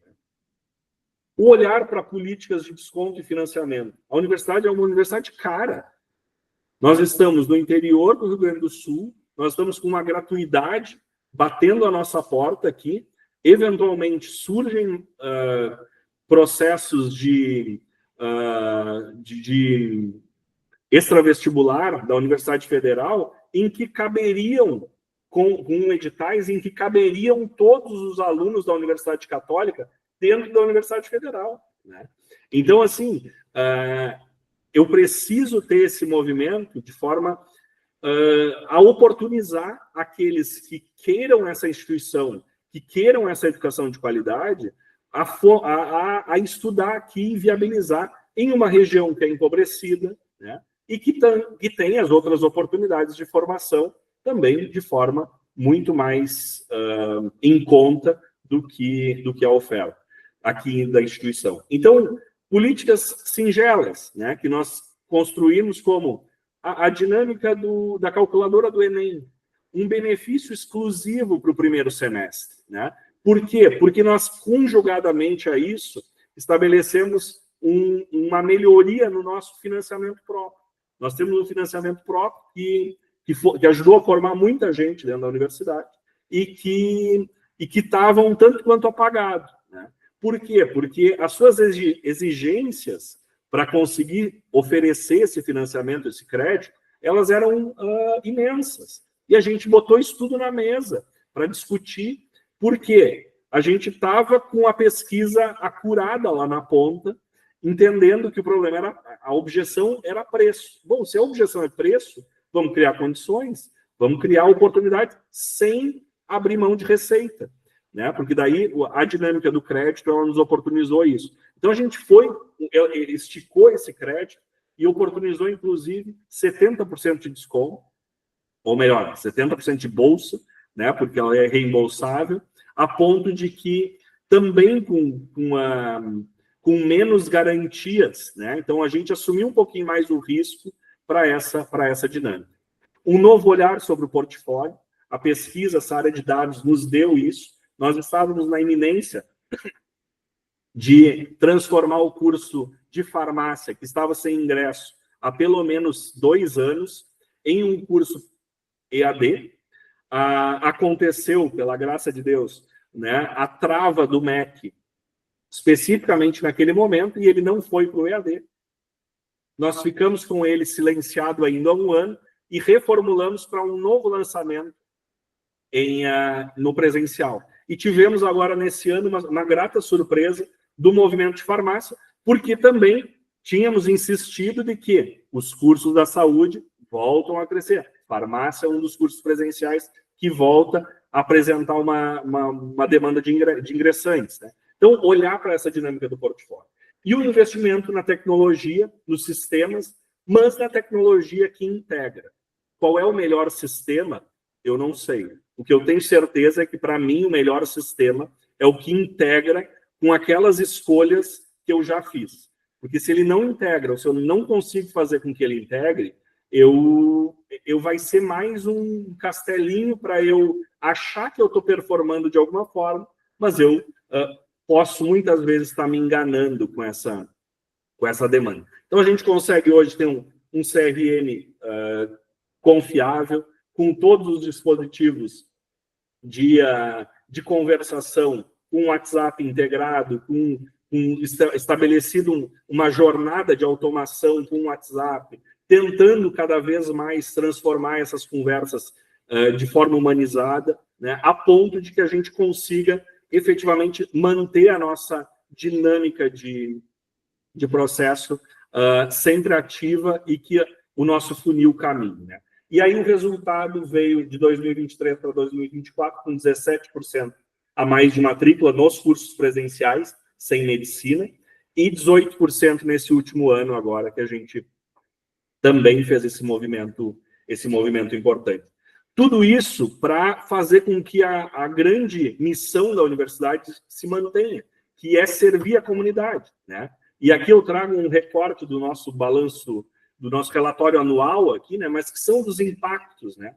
O olhar para políticas de desconto e financiamento. A universidade é uma universidade cara. Nós estamos no interior do Rio Grande do Sul, nós estamos com uma gratuidade batendo a nossa porta aqui. Eventualmente surgem processos de extravestibular da Universidade Federal em que caberiam, com editais, em que caberiam todos os alunos da Universidade Católica dentro da Universidade Federal, né? Então, assim, eu preciso ter esse movimento de forma a oportunizar aqueles que queiram essa instituição, que queiram essa educação de qualidade, a estudar aqui e viabilizar em uma região que é empobrecida, né? E que tem as outras oportunidades de formação também de forma muito mais em conta do que a oferta aqui da instituição. Então, políticas singelas, né, que nós construímos como a dinâmica da calculadora do Enem, um benefício exclusivo para o primeiro semestre, né? Por quê? Porque nós, conjugadamente a isso, estabelecemos uma melhoria no nosso financiamento próprio. Nós temos um financiamento próprio que ajudou a formar muita gente dentro da universidade e que estava um tanto quanto apagado, né? Por quê? Porque as suas exigências para conseguir oferecer esse financiamento, esse crédito, elas eram imensas. E a gente botou isso tudo na mesa para discutir, porque a gente estava com a pesquisa acurada lá na ponta, entendendo que o problema era, a objeção era preço. Bom, se a objeção é preço, vamos criar condições, vamos criar oportunidades sem abrir mão de receita, né? Porque daí a dinâmica do crédito ela nos oportunizou isso. Então a gente esticou esse crédito e oportunizou, inclusive, 70% de desconto, ou melhor, 70% de bolsa, né? Porque ela é reembolsável, a ponto de que também com menos garantias, né? Então a gente assumiu um pouquinho mais o risco para essa dinâmica. Um novo olhar sobre o portfólio, a pesquisa, essa área de dados nos deu isso. Nós estávamos na iminência de transformar o curso de farmácia, que estava sem ingresso há pelo menos 2 anos, em um curso EAD. Aconteceu, pela graça de Deus, né, a trava do MEC, especificamente naquele momento, e ele não foi para o EAD. Nós ficamos com ele silenciado ainda há 1 ano e reformulamos para um novo lançamento no presencial. E tivemos agora, nesse ano, uma grata surpresa do movimento de farmácia, porque também tínhamos insistido de que os cursos da saúde voltam a crescer. Farmácia é um dos cursos presenciais que volta a apresentar uma demanda de ingressantes, né? Então, olhar para essa dinâmica do portfólio. E o investimento na tecnologia, nos sistemas, mas na tecnologia que integra. Qual é o melhor sistema? Eu não sei. O que eu tenho certeza é que, para mim, o melhor sistema é o que integra com aquelas escolhas que eu já fiz. Porque se ele não integra, ou se eu não consigo fazer com que ele integre, vai ser mais um castelinho para eu achar que eu estou performando de alguma forma, mas eu posso muitas vezes estar me enganando com essa demanda. Então, a gente consegue hoje ter um CRM confiável, com todos os dispositivos de conversação, com WhatsApp integrado, estabelecido uma jornada de automação com o WhatsApp, tentando cada vez mais transformar essas conversas de forma humanizada, né, a ponto de que a gente consiga efetivamente manter a nossa dinâmica de processo sempre ativa e que o nosso funil caminhe, né? E aí o resultado veio de 2023 para 2024 com 17% a mais de matrícula nos cursos presenciais, sem medicina, e 18% nesse último ano agora, que a gente também fez esse movimento importante. Tudo isso para fazer com que a grande missão da universidade se mantenha, que é servir a comunidade, né? E aqui eu trago um recorte do nosso balanço, do nosso relatório anual aqui, né? Mas que são dos impactos, né?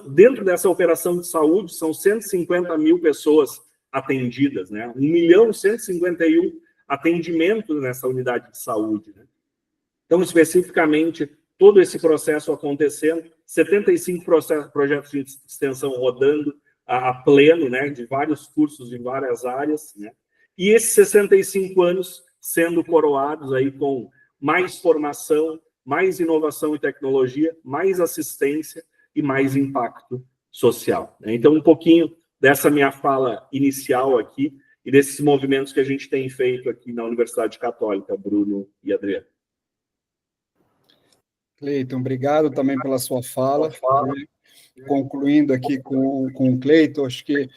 Dentro dessa operação de saúde, são 150 mil pessoas atendidas, né? 1.151.000 atendimentos nessa unidade de saúde, né? Então, especificamente, todo esse processo acontecendo, 75 projetos de extensão rodando a pleno, né, de vários cursos em várias áreas, né, e esses 65 anos sendo coroados aí com mais formação, mais inovação e tecnologia, mais assistência e mais impacto social, né? Então, um pouquinho dessa minha fala inicial aqui e desses movimentos que a gente tem feito aqui na Universidade Católica, Bruno e Adriano. Cleiton, obrigado também pela sua fala. Concluindo aqui com o Cleiton, acho que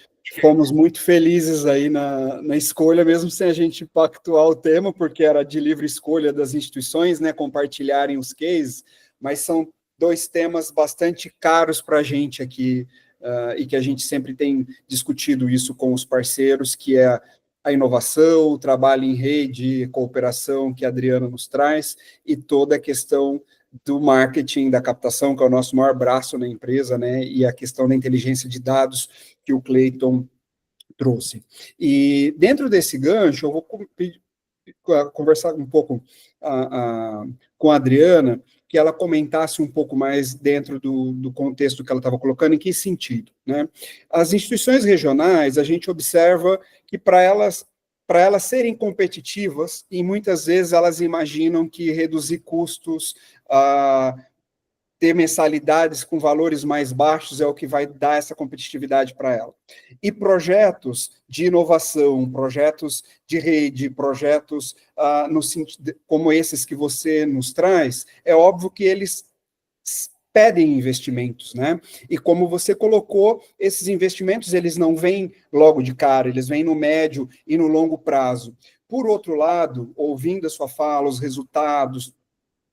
fomos muito felizes aí na escolha, mesmo sem a gente pactuar o tema, porque era de livre escolha das instituições, né, compartilharem os cases, mas são dois temas bastante caros para a gente aqui, e que a gente sempre tem discutido isso com os parceiros, que é a inovação, o trabalho em rede, cooperação que a Adriana nos traz, e toda a questão do marketing, da captação, que é o nosso maior braço na empresa, né, e a questão da inteligência de dados que o Cleiton trouxe. E dentro desse gancho, eu vou conversar um pouco com a Adriana, que ela comentasse um pouco mais dentro do contexto que ela estava colocando, em que sentido, né? As instituições regionais, a gente observa que para elas serem competitivas, e muitas vezes elas imaginam que reduzir custos, ter mensalidades com valores mais baixos é o que vai dar essa competitividade para ela. E projetos de inovação, projetos de rede, projetos no sentido, como esses que você nos traz, é óbvio que eles pedem investimentos, né? E como você colocou, esses investimentos, eles não vêm logo de cara, eles vêm no médio e no longo prazo. Por outro lado, ouvindo a sua fala, os resultados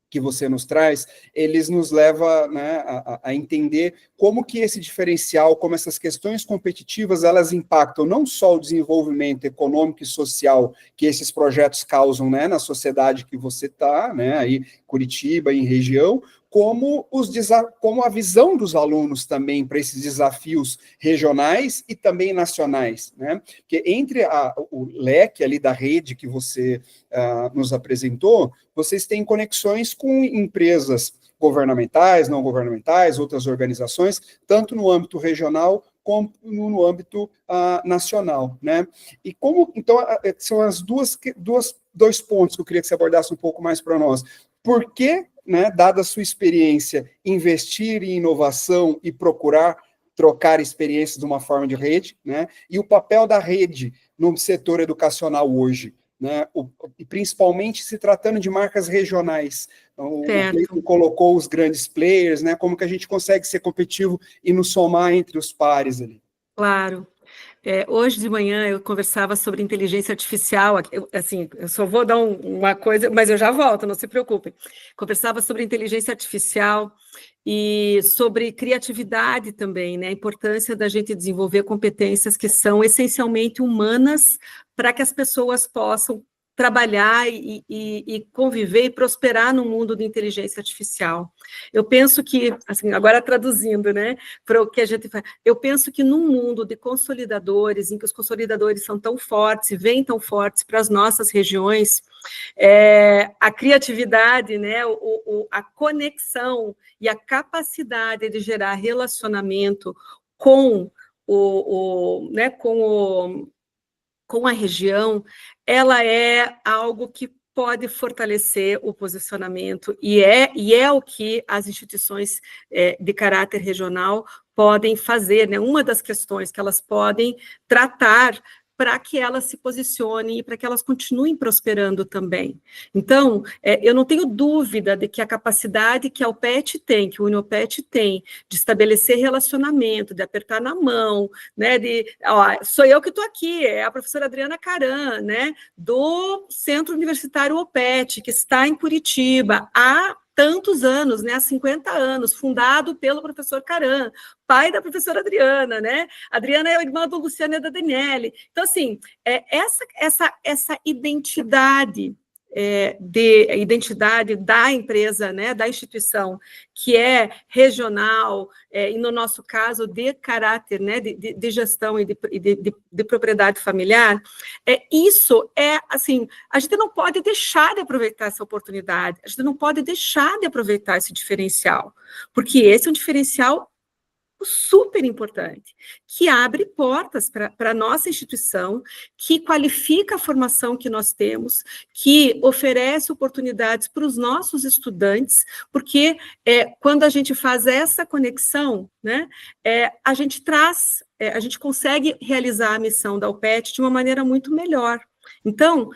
que você nos traz, eles nos levam, né, a entender como que esse diferencial, como essas questões competitivas, elas impactam não só o desenvolvimento econômico e social que esses projetos causam, né, na sociedade que você está, né, aí Curitiba, em região, como a visão dos alunos também para esses desafios regionais e também nacionais, né? Porque entre o leque ali da rede que você nos apresentou, vocês têm conexões com empresas governamentais, não governamentais, outras organizações, tanto no âmbito regional como no âmbito nacional, né? E então, são as dois pontos que eu queria que você abordasse um pouco mais para nós. Por que, né, dada a sua experiência, investir em inovação e procurar trocar experiências de uma forma de rede, né? E o papel da rede no setor educacional hoje, né? E principalmente se tratando de marcas regionais. Então, o Cleiton colocou os grandes players, né? Como que a gente consegue ser competitivo e nos somar entre os pares ali? Claro. Hoje de manhã eu conversava sobre inteligência artificial, eu só vou dar uma coisa, mas eu já volto, não se preocupem. Conversava sobre inteligência artificial e sobre criatividade também, né? A importância da gente desenvolver competências que são essencialmente humanas para que as pessoas possam trabalhar e conviver e prosperar no mundo da inteligência artificial. Eu penso que, assim, agora traduzindo, né, para o que a gente faz, eu penso que num mundo de consolidadores, em que os consolidadores são tão fortes e vêm tão fortes para as nossas regiões, a criatividade, né, a conexão e a capacidade de gerar relacionamento com com a região, ela é algo que pode fortalecer o posicionamento, e é o que as instituições de caráter regional podem fazer, né? Uma das questões que elas podem tratar para que elas se posicionem e para que elas continuem prosperando também. Então, eu não tenho dúvida de que a capacidade que a UPET tem, que o Uniopet tem, de estabelecer relacionamento, de apertar na mão, né, sou eu que estou aqui, é a professora Adriana Caran, né, do Centro Universitário UPET, que está em Curitiba, há tantos anos, né, há 50 anos, fundado pelo professor Caran, pai da professora Adriana, né? Adriana é a irmã do Luciano e da Daniele. Então, assim, essa identidade identidade da empresa, né, da instituição, que é regional, e no nosso caso, de caráter, né, de gestão e de propriedade familiar, isso assim, a gente não pode deixar de aproveitar essa oportunidade, a gente não pode deixar de aproveitar esse diferencial, porque esse é um diferencial super importante, que abre portas para a nossa instituição, que qualifica a formação que nós temos, que oferece oportunidades para os nossos estudantes, porque quando a gente faz essa conexão, né, a gente consegue realizar a missão da UPET de uma maneira muito melhor. Então,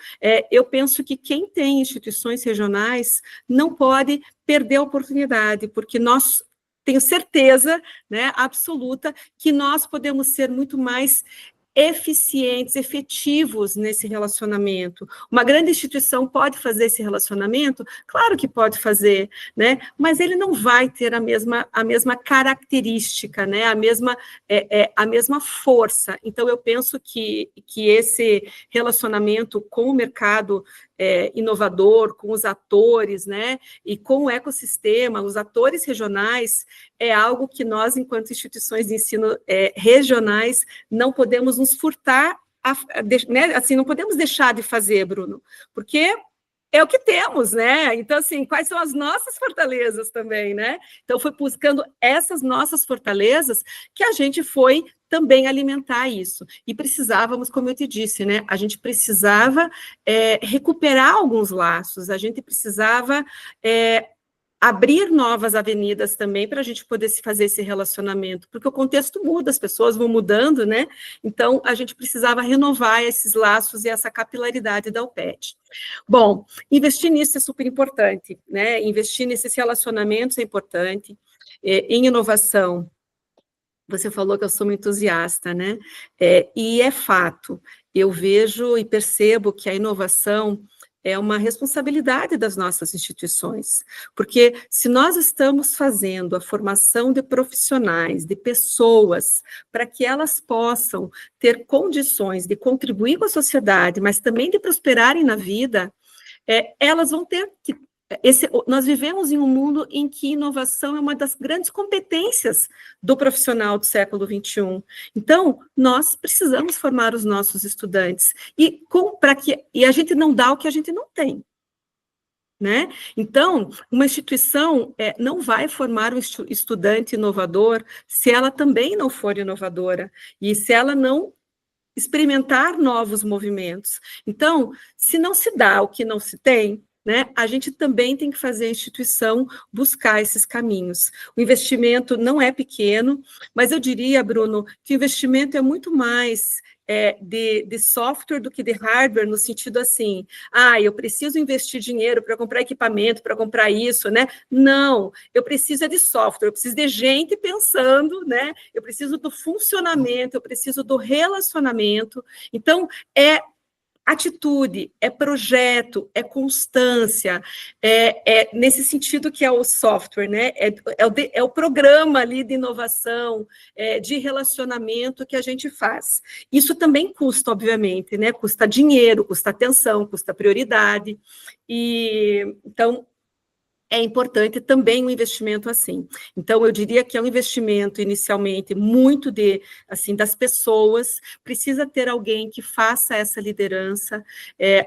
eu penso que quem tem instituições regionais não pode perder a oportunidade, porque tenho certeza, né, absoluta, que nós podemos ser muito mais eficientes, efetivos nesse relacionamento. Uma grande instituição pode fazer esse relacionamento? Claro que pode fazer, né? Mas ele não vai ter a mesma característica, né? A mesma força. Então, eu penso que esse relacionamento com o mercado inovador, com os atores, né? E com o ecossistema, os atores regionais, é algo que nós, enquanto instituições de ensino regionais, não podemos nos furtar, né? Assim, não podemos deixar de fazer, Bruno, porque é o que temos, né? Então, assim, quais são as nossas fortalezas também, né? Então, foi buscando essas nossas fortalezas que a gente foi também alimentar isso. E precisávamos, como eu te disse, né? A gente precisava recuperar alguns laços, a gente precisava abrir novas avenidas também para a gente poder se fazer esse relacionamento, porque o contexto muda, as pessoas vão mudando, né? Então, a gente precisava renovar esses laços e essa capilaridade da UPET. Bom, investir nisso é super importante, né? Investir nesses relacionamentos é importante. Em inovação, você falou que eu sou uma entusiasta, né? E é fato, eu vejo e percebo que a inovação é uma responsabilidade das nossas instituições, porque se nós estamos fazendo a formação de profissionais, de pessoas, para que elas possam ter condições de contribuir com a sociedade, mas também de prosperarem na vida, elas vão ter que... nós vivemos em um mundo em que inovação é uma das grandes competências do profissional do século XXI. Então, nós precisamos formar os nossos estudantes, e a gente não dá o que a gente não tem, né? Então, uma instituição não vai formar um estudante inovador se ela também não for inovadora, e se ela não experimentar novos movimentos. Então, se não se dá o que não se tem, né, a gente também tem que fazer a instituição buscar esses caminhos. O investimento não é pequeno, mas eu diria, Bruno, que o investimento é muito mais de software do que de hardware, no sentido assim, eu preciso investir dinheiro para comprar equipamento, para comprar isso, né? Não, eu preciso de software, eu preciso de gente pensando, né? Eu preciso do funcionamento, eu preciso do relacionamento. Então, atitude, é projeto, é constância, nesse sentido que é o software, né? É o programa ali de inovação, de relacionamento que a gente faz. Isso também custa, obviamente, né? Custa dinheiro, custa atenção, custa prioridade. E então é importante também um investimento assim. Então, eu diria que é um investimento, inicialmente, muito das pessoas, precisa ter alguém que faça essa liderança,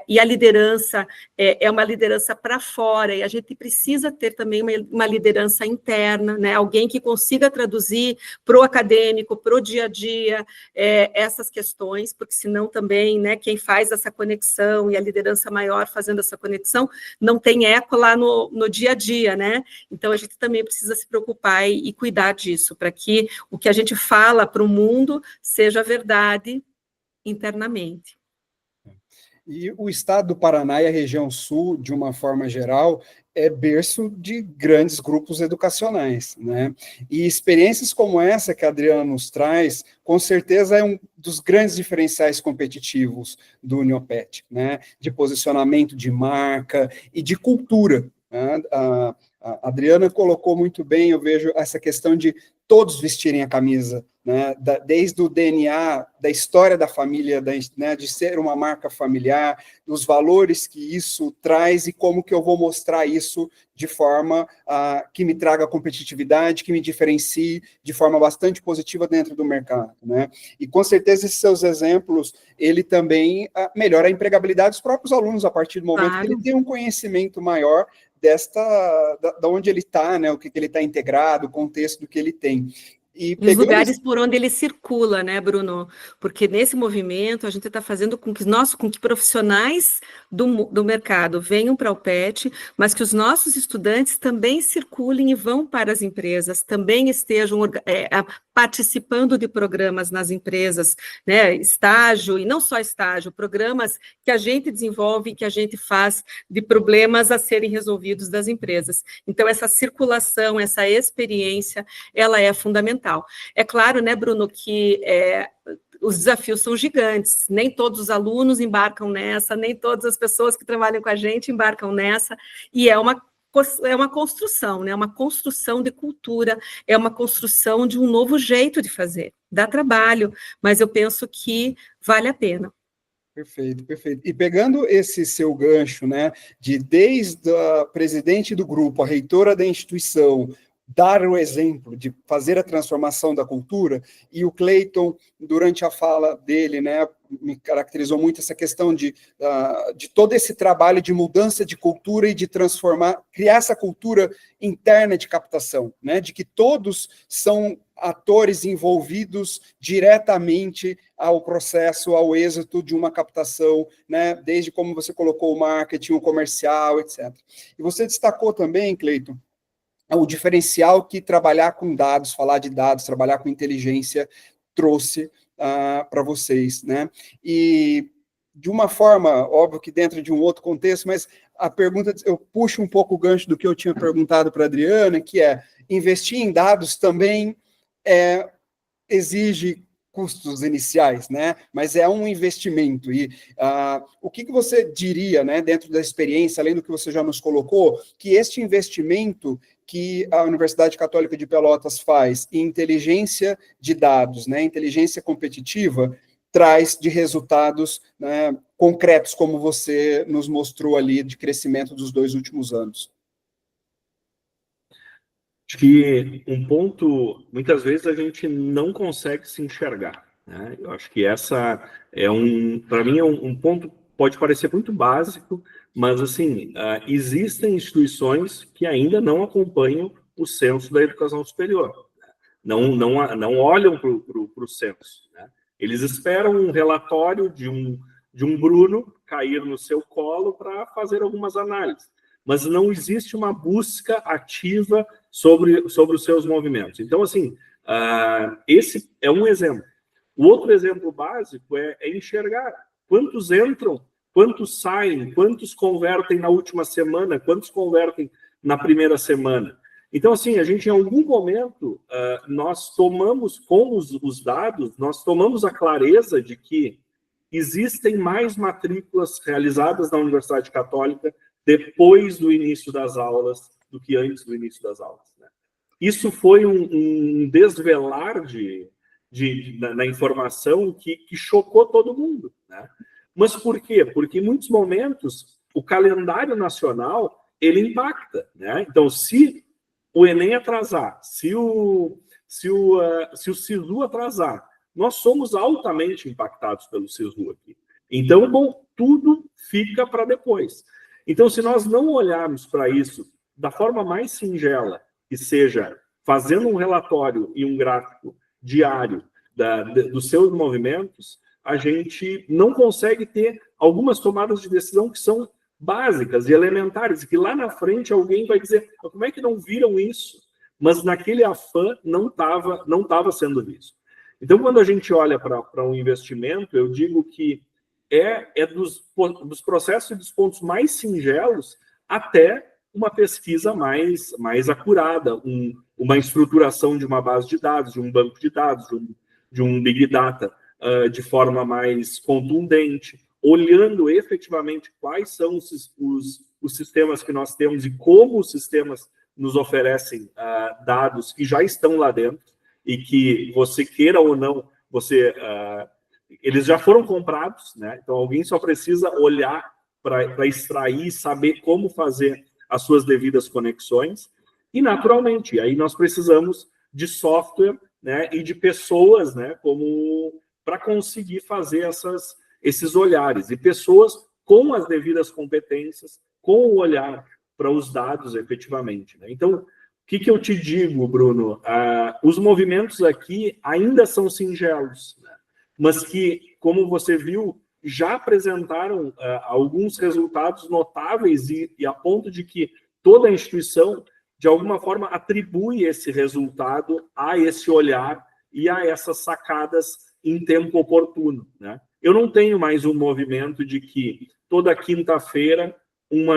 e a liderança é uma liderança para fora, e a gente precisa ter também uma liderança interna, né? Alguém que consiga traduzir para o acadêmico, para o dia a dia, essas questões, porque senão também, né, quem faz essa conexão, e a liderança maior fazendo essa conexão, não tem eco lá no dia a dia, né? Então, a gente também precisa se preocupar e cuidar disso, para que o que a gente fala para o mundo seja verdade internamente. E o estado do Paraná e a região sul, de uma forma geral, é berço de grandes grupos educacionais, né? E experiências como essa que a Adriana nos traz, com certeza é um dos grandes diferenciais competitivos do Uniopet, né? De posicionamento de marca e de cultura, né? A Adriana colocou muito bem, eu vejo essa questão de todos vestirem a camisa, né, desde o DNA, da história da família, né, de ser uma marca familiar, dos valores que isso traz e como que eu vou mostrar isso de forma que me traga competitividade, que me diferencie de forma bastante positiva dentro do mercado, né? E com certeza esses seus exemplos, ele também melhora a empregabilidade dos próprios alunos a partir do momento que ele tem um conhecimento maior da onde ele está, né, o que ele está integrado, o contexto do que ele tem. E os lugares por onde ele circula, né, Bruno? Porque nesse movimento a gente está fazendo com que profissionais do mercado venham para o PET, mas que os nossos estudantes também circulem e vão para as empresas, também estejam participando de programas nas empresas, né, estágio, e não só estágio, programas que a gente desenvolve, que a gente faz de problemas a serem resolvidos das empresas. Então, essa circulação, essa experiência, ela é fundamental. É claro, né, Bruno, que os desafios são gigantes, nem todos os alunos embarcam nessa, nem todas as pessoas que trabalham com a gente embarcam nessa, e é uma construção, né? Uma construção de cultura, é uma construção de um novo jeito de fazer. Dá trabalho, mas eu penso que vale a pena. Perfeito, perfeito. E pegando esse seu gancho, né, desde a presidente do grupo, a reitora da instituição, dar o exemplo de fazer a transformação da cultura, e o Cleiton, durante a fala dele, né, me caracterizou muito essa questão de todo esse trabalho de mudança de cultura e de transformar, criar essa cultura interna de captação, né, de que todos são atores envolvidos diretamente ao processo, ao êxito de uma captação, né, desde como você colocou o marketing, o comercial, etc. E você destacou também, Cleiton, o diferencial que trabalhar com dados, falar de dados, trabalhar com inteligência trouxe para vocês, né? E de uma forma, óbvio que dentro de um outro contexto, mas a pergunta, eu puxo um pouco o gancho do que eu tinha perguntado para a Adriana, que é, investir em dados também exige custos iniciais, né? Mas é um investimento. E o que você diria, né, dentro da experiência, além do que você já nos colocou, que este investimento que a Universidade Católica de Pelotas faz em inteligência de dados, né, inteligência competitiva, traz de resultados, né, concretos, como você nos mostrou ali, de crescimento dos 2 últimos anos? Acho que um ponto, muitas vezes a gente não consegue se enxergar, né? Eu acho que essa para mim, um ponto, pode parecer muito básico, mas, assim, existem instituições que ainda não acompanham o censo da educação superior, não olham para o censo, né? Eles esperam um relatório de um Bruno cair no seu colo para fazer algumas análises, mas não existe uma busca ativa sobre os seus movimentos. Então, assim, esse é um exemplo. O outro exemplo básico é enxergar quantos entram, quantos saem, quantos convertem na última semana, quantos convertem na primeira semana. Então, assim, a gente, em algum momento, nós tomamos, com os dados, nós tomamos a clareza de que existem mais matrículas realizadas na Universidade Católica depois do início das aulas do que antes do início das aulas, né? Isso foi um desvelar na informação que chocou todo mundo, né? Mas por quê? Porque em muitos momentos o calendário nacional ele impacta, né? Então, se o Enem atrasar, se o SISU atrasar, nós somos altamente impactados pelo SISU aqui. Então, bom, tudo fica para depois. Então, se nós não olharmos para isso da forma mais singela, que seja fazendo um relatório e um gráfico diário dos seus movimentos, a gente não consegue ter algumas tomadas de decisão que são básicas e elementares, e que lá na frente alguém vai dizer, como é que não viram isso? Mas naquele afã não estava sendo visto. Então, quando a gente olha para um investimento, eu digo que é dos processos e dos pontos mais singelos até uma pesquisa mais acurada, uma estruturação de uma base de dados, de um banco de dados, de um Big Data, de forma mais contundente, olhando efetivamente quais são os sistemas que nós temos e como os sistemas nos oferecem dados que já estão lá dentro e que, você queira ou não, eles já foram comprados, né? Então alguém só precisa olhar para extrair e saber como fazer as suas devidas conexões, e naturalmente, aí nós precisamos de software, né, e de pessoas, né, para conseguir fazer esses olhares, e pessoas com as devidas competências, com o olhar para os dados efetivamente, né? Então, o que eu te digo, Bruno? Os movimentos aqui ainda são singelos, né? Mas que, como você viu, já apresentaram alguns resultados notáveis e a ponto de que toda a instituição, de alguma forma, atribui esse resultado a esse olhar e a essas sacadas em tempo oportuno, né? Eu não tenho mais um movimento de que toda quinta-feira um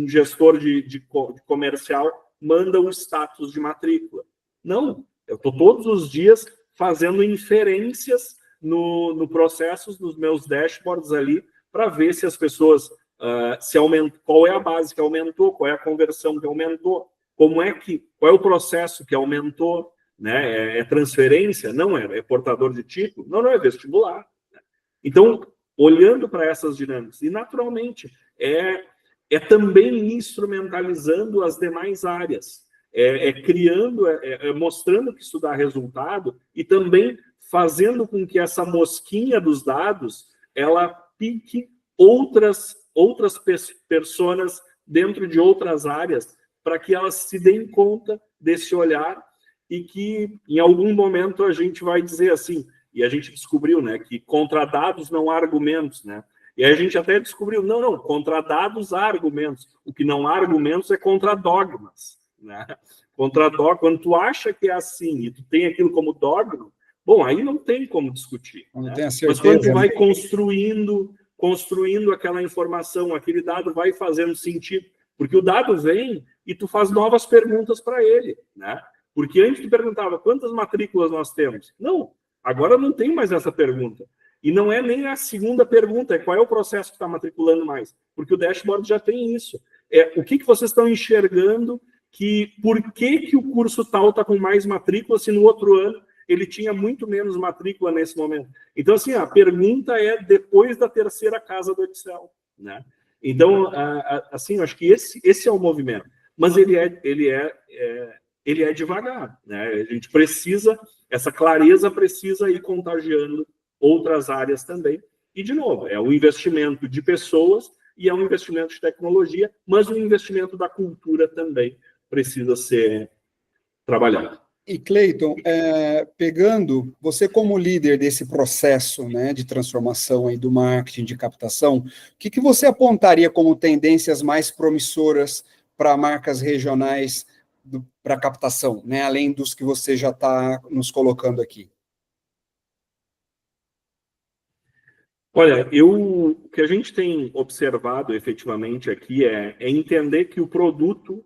gestor de comercial manda o status de matrícula. Não, eu estou todos os dias fazendo inferências no processo, nos meus dashboards ali, para ver se as pessoas, qual é a base que aumentou, qual é a conversão que aumentou, qual é o processo que aumentou, né? É transferência? Não é portador de título? Não é vestibular. Então, olhando para essas dinâmicas, e naturalmente, também instrumentalizando as demais áreas, criando, mostrando que isso dá resultado, e também fazendo com que essa mosquinha dos dados, ela pique outras pessoas dentro de outras áreas, para que elas se deem conta desse olhar, e que em algum momento a gente vai dizer assim, e a gente descobriu, né, que contra dados não há argumentos, né? E aí a gente até descobriu, não, contra dados há argumentos. O que não há argumentos é contra dogmas, né? Quando tu acha que é assim e tu tem aquilo como dogma, bom, aí não tem como discutir, né? Mas quando tu vai construindo aquela informação, aquele dado vai fazendo sentido, porque o dado vem e tu faz novas perguntas para ele, né? Porque antes tu perguntava quantas matrículas nós temos. Não, agora não tem mais essa pergunta. E não é nem a segunda pergunta, é qual é o processo que está matriculando mais. Porque o dashboard já tem isso. O que vocês estão enxergando, por que o curso tal está com mais matrícula, se no outro ano ele tinha muito menos matrícula nesse momento. Então, assim, a pergunta é depois da terceira casa do Excel, né? Então, assim, eu acho que esse é o movimento. Mas ele é devagar, né? A gente precisa, essa clareza precisa ir contagiando outras áreas também. E, de novo, é um investimento de pessoas e é um investimento de tecnologia, mas o investimento da cultura também precisa ser trabalhado. E, Cleiton, pegando você como líder desse processo, né, de transformação aí do marketing, de captação, o que você apontaria como tendências mais promissoras para marcas regionais para captação, né, além dos que você já está nos colocando aqui? Olha, o que a gente tem observado efetivamente aqui é entender que o produto,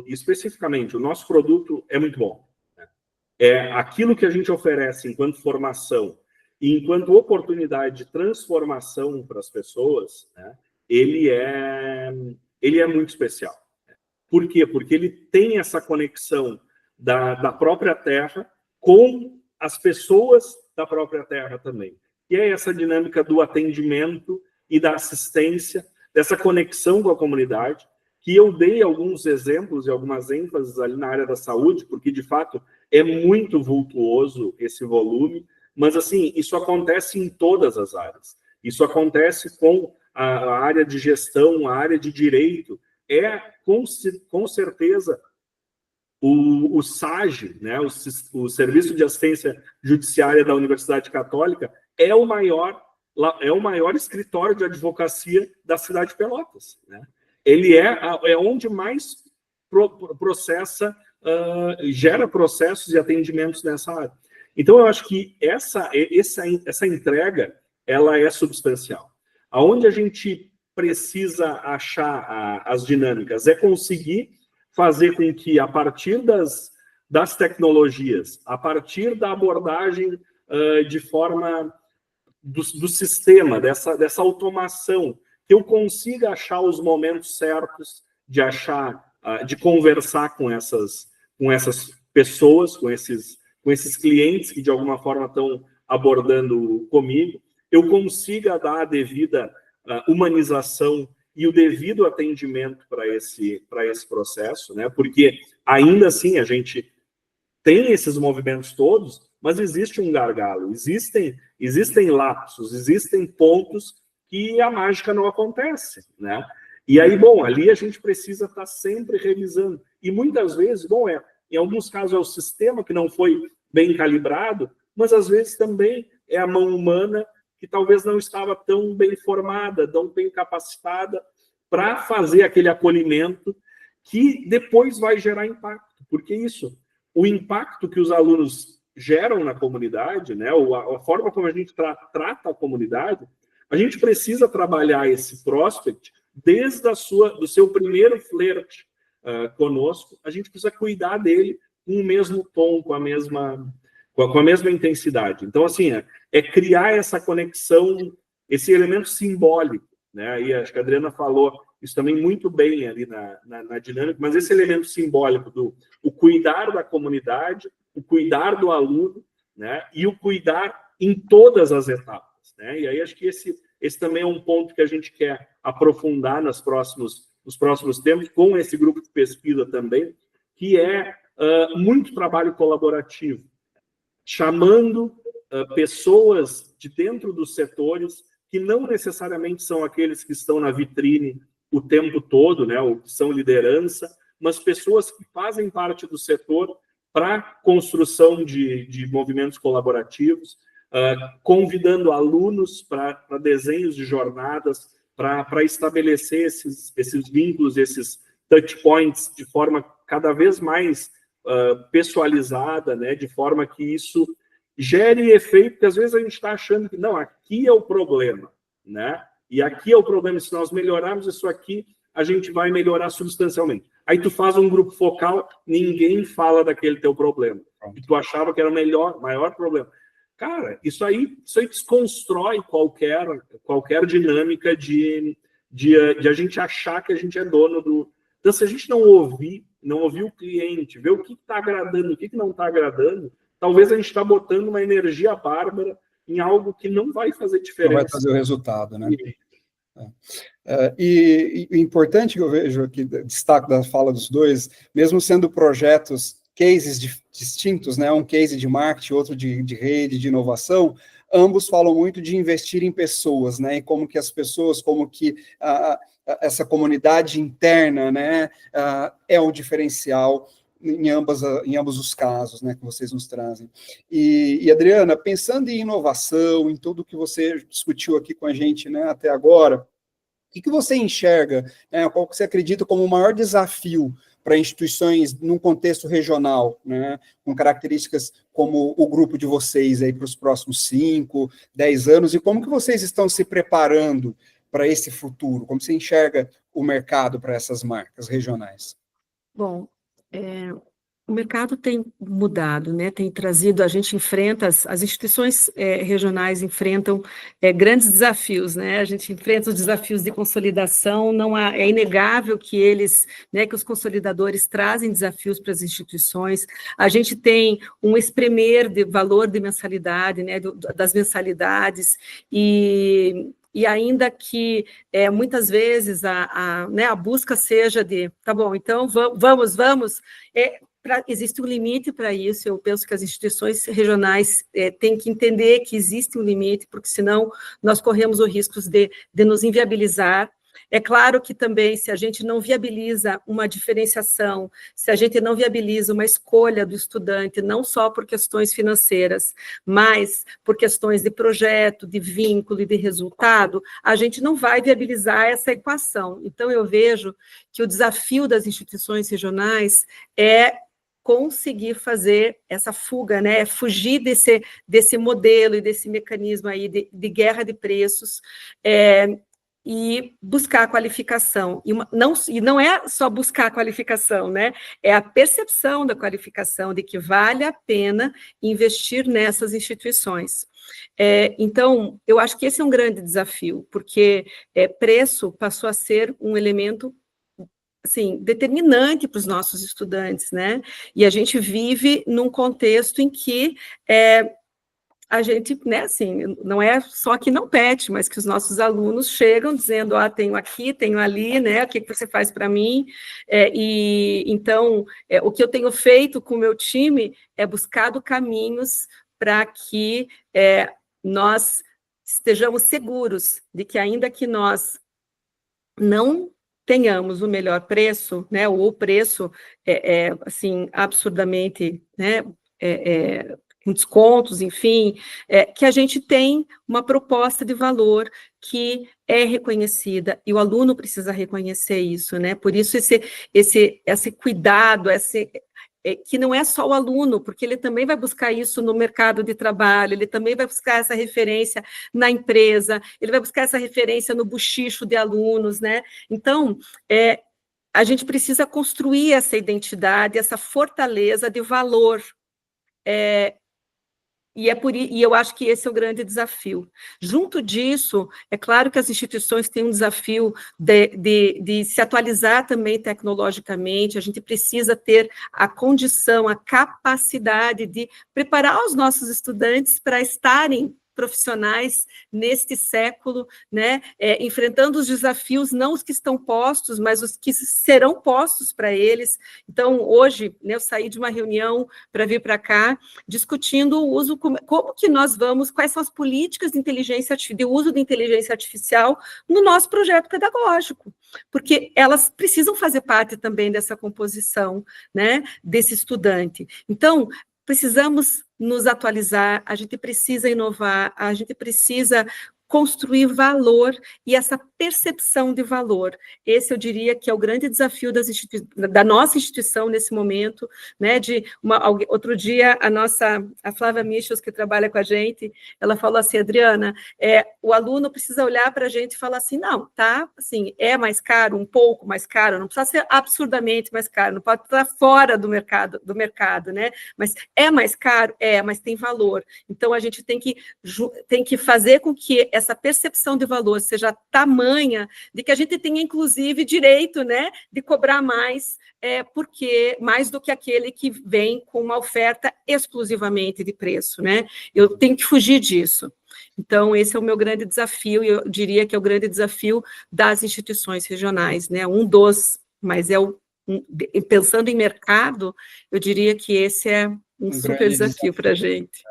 especificamente o nosso produto, é muito bom. É aquilo que a gente oferece enquanto formação E enquanto oportunidade de transformação para as pessoas, né, ele é muito especial. Por quê? Porque ele tem essa conexão da própria terra com as pessoas da própria terra também. E é essa dinâmica do atendimento e da assistência, dessa conexão com a comunidade, que eu dei alguns exemplos e algumas ênfases ali na área da saúde, porque, de fato, é muito vultuoso esse volume, mas, assim, isso acontece em todas as áreas. Isso acontece com a área de gestão, a área de direito, com certeza, o SAGE, né, o Serviço de Assistência Judiciária da Universidade Católica, é o maior escritório de advocacia da cidade de Pelotas. Né? Ele é onde mais gera processos e atendimentos nessa área. Então, eu acho que essa entrega, ela é substancial. Aonde a gente precisa achar as dinâmicas é conseguir fazer com que, a partir das tecnologias, a partir da abordagem de forma do sistema, dessa automação, que eu consiga achar os momentos certos de conversar com essas pessoas, com esses clientes que de alguma forma estão abordando comigo, eu consiga dar a devida humanização e o devido atendimento para esse processo, né? Porque ainda assim a gente tem esses movimentos todos, mas existe um gargalo, existem lapsos, existem pontos que a mágica não acontece, né? E aí, bom, ali a gente precisa estar sempre revisando. E muitas vezes, bom, em alguns casos é o sistema que não foi bem calibrado, mas às vezes também é a mão humana que talvez não estava tão bem formada, tão bem capacitada para fazer aquele acolhimento que depois vai gerar impacto. Porque o impacto que os alunos geram na comunidade, né, a forma como a gente trata a comunidade, a gente precisa trabalhar esse prospect desde do seu primeiro flerte conosco, a gente precisa cuidar dele com o mesmo tom, com a mesma intensidade. Então, assim, é criar essa conexão, esse elemento simbólico, né? E acho que a Adriana falou isso também muito bem ali na dinâmica, mas esse elemento simbólico o cuidar da comunidade, o cuidar do aluno, né? E o cuidar em todas as etapas, né? E aí acho que esse também é um ponto que a gente quer aprofundar nos próximos tempos, com esse grupo de pesquisa também, que é muito trabalho colaborativo, chamando pessoas de dentro dos setores que não necessariamente são aqueles que estão na vitrine o tempo todo, né, ou que são liderança, mas pessoas que fazem parte do setor para construção de movimentos colaborativos, convidando alunos para desenhos de jornadas, para estabelecer esses vínculos, esses touch points de forma cada vez mais pessoalizada, né, de forma que isso gere efeito, porque às vezes a gente está achando que, não, aqui é o problema, né? E aqui é o problema, se nós melhorarmos isso aqui, a gente vai melhorar substancialmente. Aí tu faz um grupo focal, ninguém fala daquele teu problema, que tu achava que era o maior problema. Cara, isso aí desconstrói qualquer dinâmica de a gente achar que a gente é dono do... Então, se a gente não ouvir o cliente, ver o que está agradando, o que não está agradando, talvez a gente está botando uma energia bárbara em algo que não vai fazer diferença. Não vai fazer o resultado, né? E importante que eu vejo aqui, destaque da fala dos dois, mesmo sendo projetos, cases distintos, né? Um case de marketing, outro de rede, de inovação, ambos falam muito de investir em pessoas, né? E como que as pessoas, como que essa comunidade interna, né, é o diferencial em ambos os casos, né, que vocês nos trazem. E Adriana, pensando em inovação, em tudo que você discutiu aqui com a gente, né, até agora, o que você enxerga, né, qual que você acredita como o maior desafio para instituições num contexto regional, né, com características como o grupo de vocês aí para os próximos 5, 10 anos, e como que vocês estão se preparando para esse futuro? Como você enxerga o mercado para essas marcas regionais? Bom, O mercado tem mudado, né? Tem trazido, a gente enfrenta, as instituições regionais enfrentam grandes desafios, né? A gente enfrenta os desafios de consolidação, não há, é inegável que eles, né, que os consolidadores trazem desafios para as instituições. A gente tem um espremer de valor de mensalidade, né, das mensalidades, e ainda que muitas vezes né, a busca seja de, tá bom, então vamos, existe um limite para isso. Eu penso que as instituições regionais têm que entender que existe um limite, porque senão nós corremos o risco de nos inviabilizar. É claro que também, se a gente não viabiliza uma diferenciação, se a gente não viabiliza uma escolha do estudante, não só por questões financeiras, mas por questões de projeto, de vínculo e de resultado, a gente não vai viabilizar essa equação. Então, eu vejo que o desafio das instituições regionais é conseguir fazer essa fuga, né? Fugir desse modelo e desse mecanismo aí de guerra de preços, e buscar a qualificação. E não é só buscar a qualificação, né? É a percepção da qualificação, de que vale a pena investir nessas instituições. Então, eu acho que esse é um grande desafio, porque preço passou a ser um elemento assim, determinante para os nossos estudantes, né? E a gente vive num contexto em que a gente, né, assim, não é só que não pede, mas que os nossos alunos chegam dizendo, tenho aqui, tenho ali, né, o que você faz para mim? E então, o que eu tenho feito com o meu time é buscado caminhos para que nós estejamos seguros de que, ainda que nós não tenhamos o melhor preço, né, ou o preço assim, absurdamente, né, com descontos, enfim, que a gente tem uma proposta de valor que é reconhecida, e o aluno precisa reconhecer isso, né? Por isso esse cuidado, que não é só o aluno, porque ele também vai buscar isso no mercado de trabalho, ele também vai buscar essa referência na empresa, ele vai buscar essa referência no buchicho de alunos, né? Então, a gente precisa construir essa identidade, essa fortaleza de valor, e eu acho que esse é o grande desafio. Junto disso, é claro que as instituições têm um desafio de se atualizar também tecnologicamente, a gente precisa ter a condição, a capacidade de preparar os nossos estudantes para estarem profissionais neste século, né, enfrentando os desafios, não os que estão postos, mas os que serão postos para eles. Então, hoje, né, eu saí de uma reunião para vir para cá, discutindo o uso, como que nós vamos, quais são as políticas de uso de inteligência artificial no nosso projeto pedagógico, porque elas precisam fazer parte também dessa composição, né, desse estudante. Então, precisamos nos atualizar, a gente precisa inovar, a gente precisa construir valor e essa percepção de valor. Esse, eu diria, que é o grande desafio da nossa instituição nesse momento, né? Outro dia, a Flávia Michels, que trabalha com a gente, ela falou assim, Adriana, o aluno precisa olhar para a gente e falar assim, não, tá, assim, é mais caro, um pouco mais caro, não precisa ser absurdamente mais caro, não pode estar fora do mercado, né? Mas é mais caro? Mas tem valor. Então, a gente tem que fazer com que essa percepção de valor seja tamanha de que a gente tenha, inclusive, direito, né, de cobrar mais, porque mais do que aquele que vem com uma oferta exclusivamente de preço, né? Eu tenho que fugir disso. Então, esse é o meu grande desafio, e eu diria que é o grande desafio das instituições regionais, né? Mas pensando em mercado, eu diria que esse é um super desafio para a gente.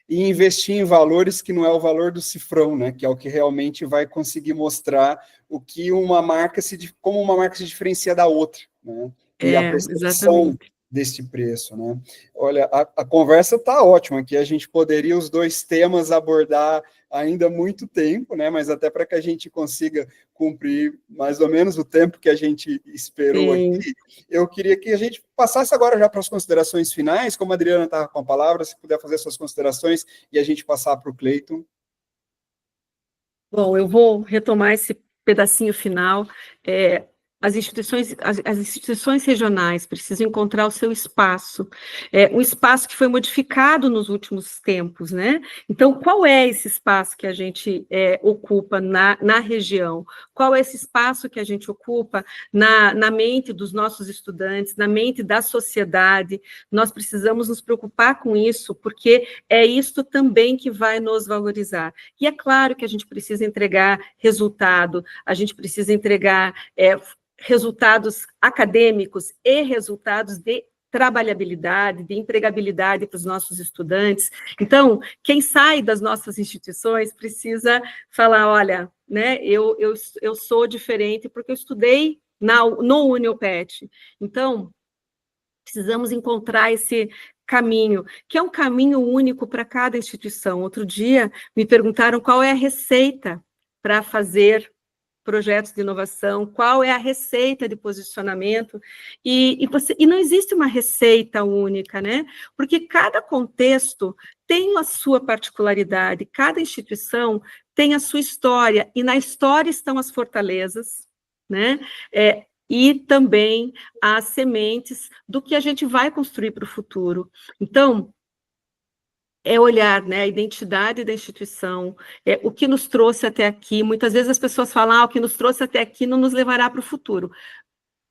E investir em valores que não é o valor do cifrão, né? Que é o que realmente vai conseguir mostrar como uma marca se diferencia da outra, né? E a percepção desse preço, né? Olha, a conversa está ótima, aqui a gente poderia os dois temas abordar ainda muito tempo, né? Mas até para que a gente consiga cumprir mais ou menos o tempo que a gente esperou aqui, eu queria que a gente passasse agora já para as considerações finais, como a Adriana estava com a palavra, se puder fazer suas considerações e a gente passar para o Cleiton. Bom, eu vou retomar esse pedacinho final. as instituições regionais precisam encontrar o seu espaço, um espaço que foi modificado nos últimos tempos, né? Então, qual é esse espaço que a gente ocupa na região? Qual é esse espaço que a gente ocupa na mente dos nossos estudantes, na mente da sociedade? Nós precisamos nos preocupar com isso, porque é isto também que vai nos valorizar. E é claro que a gente precisa entregar resultado, a gente precisa entregar resultados acadêmicos e resultados de trabalhabilidade, de empregabilidade para os nossos estudantes. Então, quem sai das nossas instituições precisa falar, olha, né, eu sou diferente porque eu estudei no Uniopet. Então, precisamos encontrar esse caminho, que é um caminho único para cada instituição. Outro dia, me perguntaram qual é a receita para fazer projetos de inovação, qual é a receita de posicionamento, e não existe uma receita única, né? Porque cada contexto tem a sua particularidade, cada instituição tem a sua história, e na história estão as fortalezas, né? E também as sementes do que a gente vai construir para o futuro. Então, olhar, né, a identidade da instituição, o que nos trouxe até aqui. Muitas vezes as pessoas falam, o que nos trouxe até aqui não nos levará para o futuro.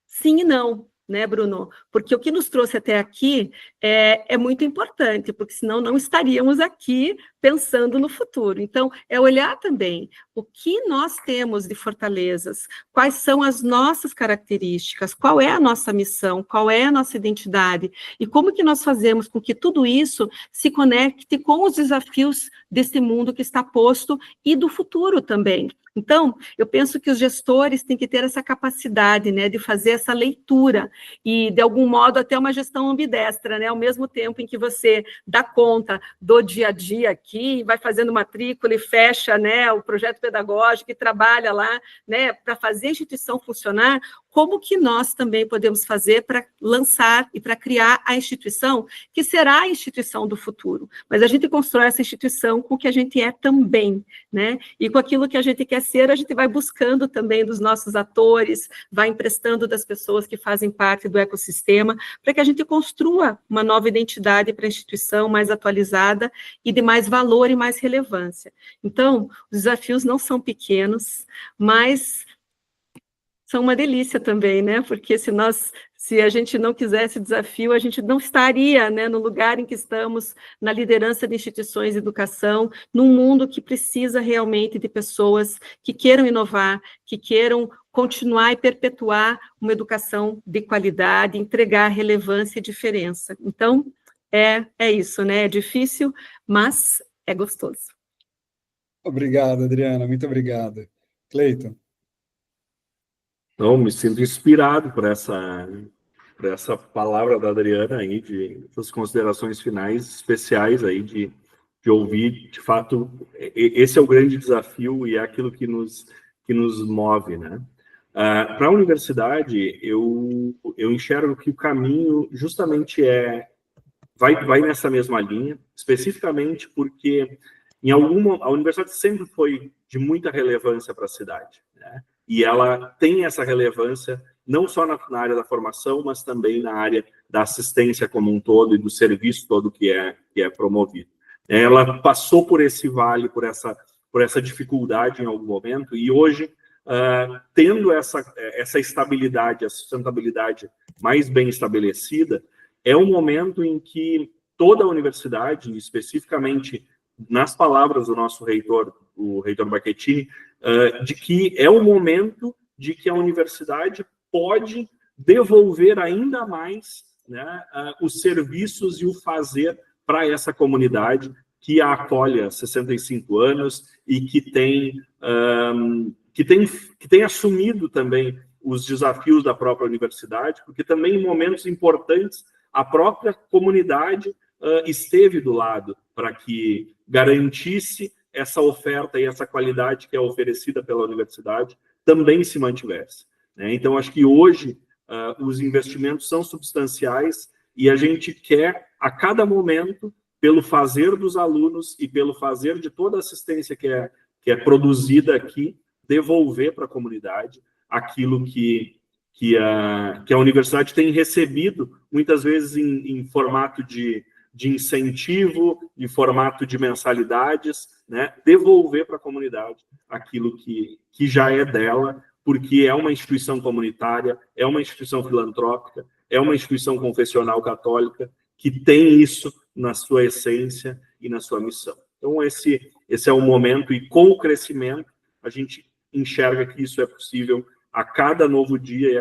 Sim e não, né, Bruno? Porque o que nos trouxe até aqui é muito importante, porque senão não estaríamos aqui pensando no futuro. Então, olhar também o que nós temos de fortalezas, quais são as nossas características, qual é a nossa missão, qual é a nossa identidade, e como que nós fazemos com que tudo isso se conecte com os desafios desse mundo que está posto e do futuro também. Então, eu penso que os gestores têm que ter essa capacidade, né, de fazer essa leitura e, de algum modo, até uma gestão ambidestra, né, ao mesmo tempo em que você dá conta do dia a dia aqui, vai fazendo matrícula e fecha, né, o projeto pedagógico e trabalha lá, né, para fazer a instituição funcionar, como que nós também podemos fazer para lançar e para criar a instituição que será a instituição do futuro. Mas a gente constrói essa instituição com o que a gente é também, né? E com aquilo que a gente quer ser, a gente vai buscando também dos nossos atores, vai emprestando das pessoas que fazem parte do ecossistema, para que a gente construa uma nova identidade para a instituição mais atualizada e de mais valor e mais relevância. Então, os desafios não são pequenos, mas são uma delícia também, né? Porque se a gente não quisesse desafio, a gente não estaria, né, no lugar em que estamos, na liderança de instituições de educação, num mundo que precisa realmente de pessoas que queiram inovar, que queiram continuar e perpetuar uma educação de qualidade, entregar relevância e diferença. Então, é isso, né? É difícil, mas é gostoso. Obrigado, Adriana, muito obrigado. Cleiton. Então, me sinto inspirado por essa palavra da Adriana aí, de suas considerações finais especiais aí, de ouvir, de fato, esse é o grande desafio e é aquilo que nos move, né? Para a universidade, eu enxergo que o caminho justamente vai nessa mesma linha, especificamente porque a universidade sempre foi de muita relevância para a cidade, né? E ela tem essa relevância não só na área da formação, mas também na área da assistência como um todo e do serviço todo que é promovido. Ela passou por esse vale, por essa dificuldade em algum momento, e hoje, tendo essa estabilidade, a sustentabilidade mais bem estabelecida, é um momento em que toda a universidade, especificamente nas palavras do nosso reitor, o reitor Bacchettini, de que é o momento de que a universidade pode devolver ainda mais, né, os serviços e o fazer para essa comunidade que a acolhe há 65 anos e que tem assumido também os desafios da própria universidade, porque também em momentos importantes a própria comunidade esteve do lado para que garantisse essa oferta e essa qualidade que é oferecida pela universidade também se mantivesse, né? Então, acho que hoje os investimentos são substanciais e a gente quer, a cada momento, pelo fazer dos alunos e pelo fazer de toda a assistência que é produzida aqui, devolver para a comunidade aquilo que que a universidade tem recebido, muitas vezes em formato de incentivo, em formato de mensalidades, né, devolver para a comunidade aquilo que já é dela, porque é uma instituição comunitária, é uma instituição filantrópica, é uma instituição confessional católica que tem isso na sua essência e na sua missão. Então, esse é o momento, e com o crescimento, a gente enxerga que isso é possível a cada novo dia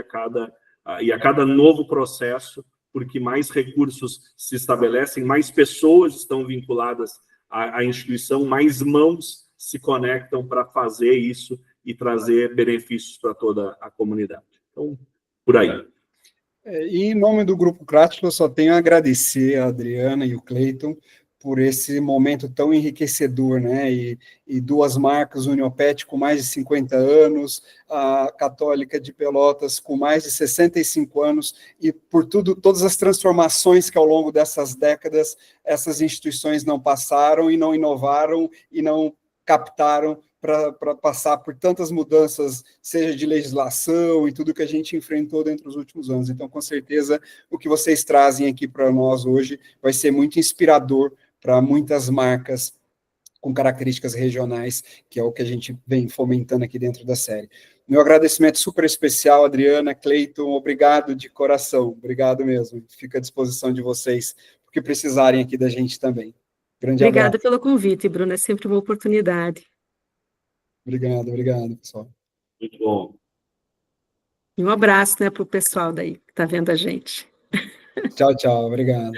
e a cada novo processo, porque mais recursos se estabelecem, mais pessoas estão vinculadas à instituição, mais mãos se conectam para fazer isso e trazer benefícios para toda a comunidade. Então, por aí. E em nome do Grupo Crátilo, eu só tenho a agradecer a Adriana e o Cleiton por esse momento tão enriquecedor, né? E duas marcas, Uniopet com mais de 50 anos, a Católica de Pelotas com mais de 65 anos, e por todas as transformações que ao longo dessas décadas essas instituições não passaram e não inovaram e não captaram para passar por tantas mudanças, seja de legislação e tudo que a gente enfrentou dentro dos últimos anos. Então, com certeza, o que vocês trazem aqui para nós hoje vai ser muito inspirador para muitas marcas com características regionais, que é o que a gente vem fomentando aqui dentro da série. Meu agradecimento super especial, Adriana, Cleiton, obrigado de coração, obrigado mesmo. Fico à disposição de vocês, porque precisarem aqui da gente também. Grande Obrigada abraço. pelo convite, Bruno, é sempre uma oportunidade. Obrigado, pessoal. Muito bom. E um abraço, né, para o pessoal daí que está vendo a gente. Tchau, obrigado.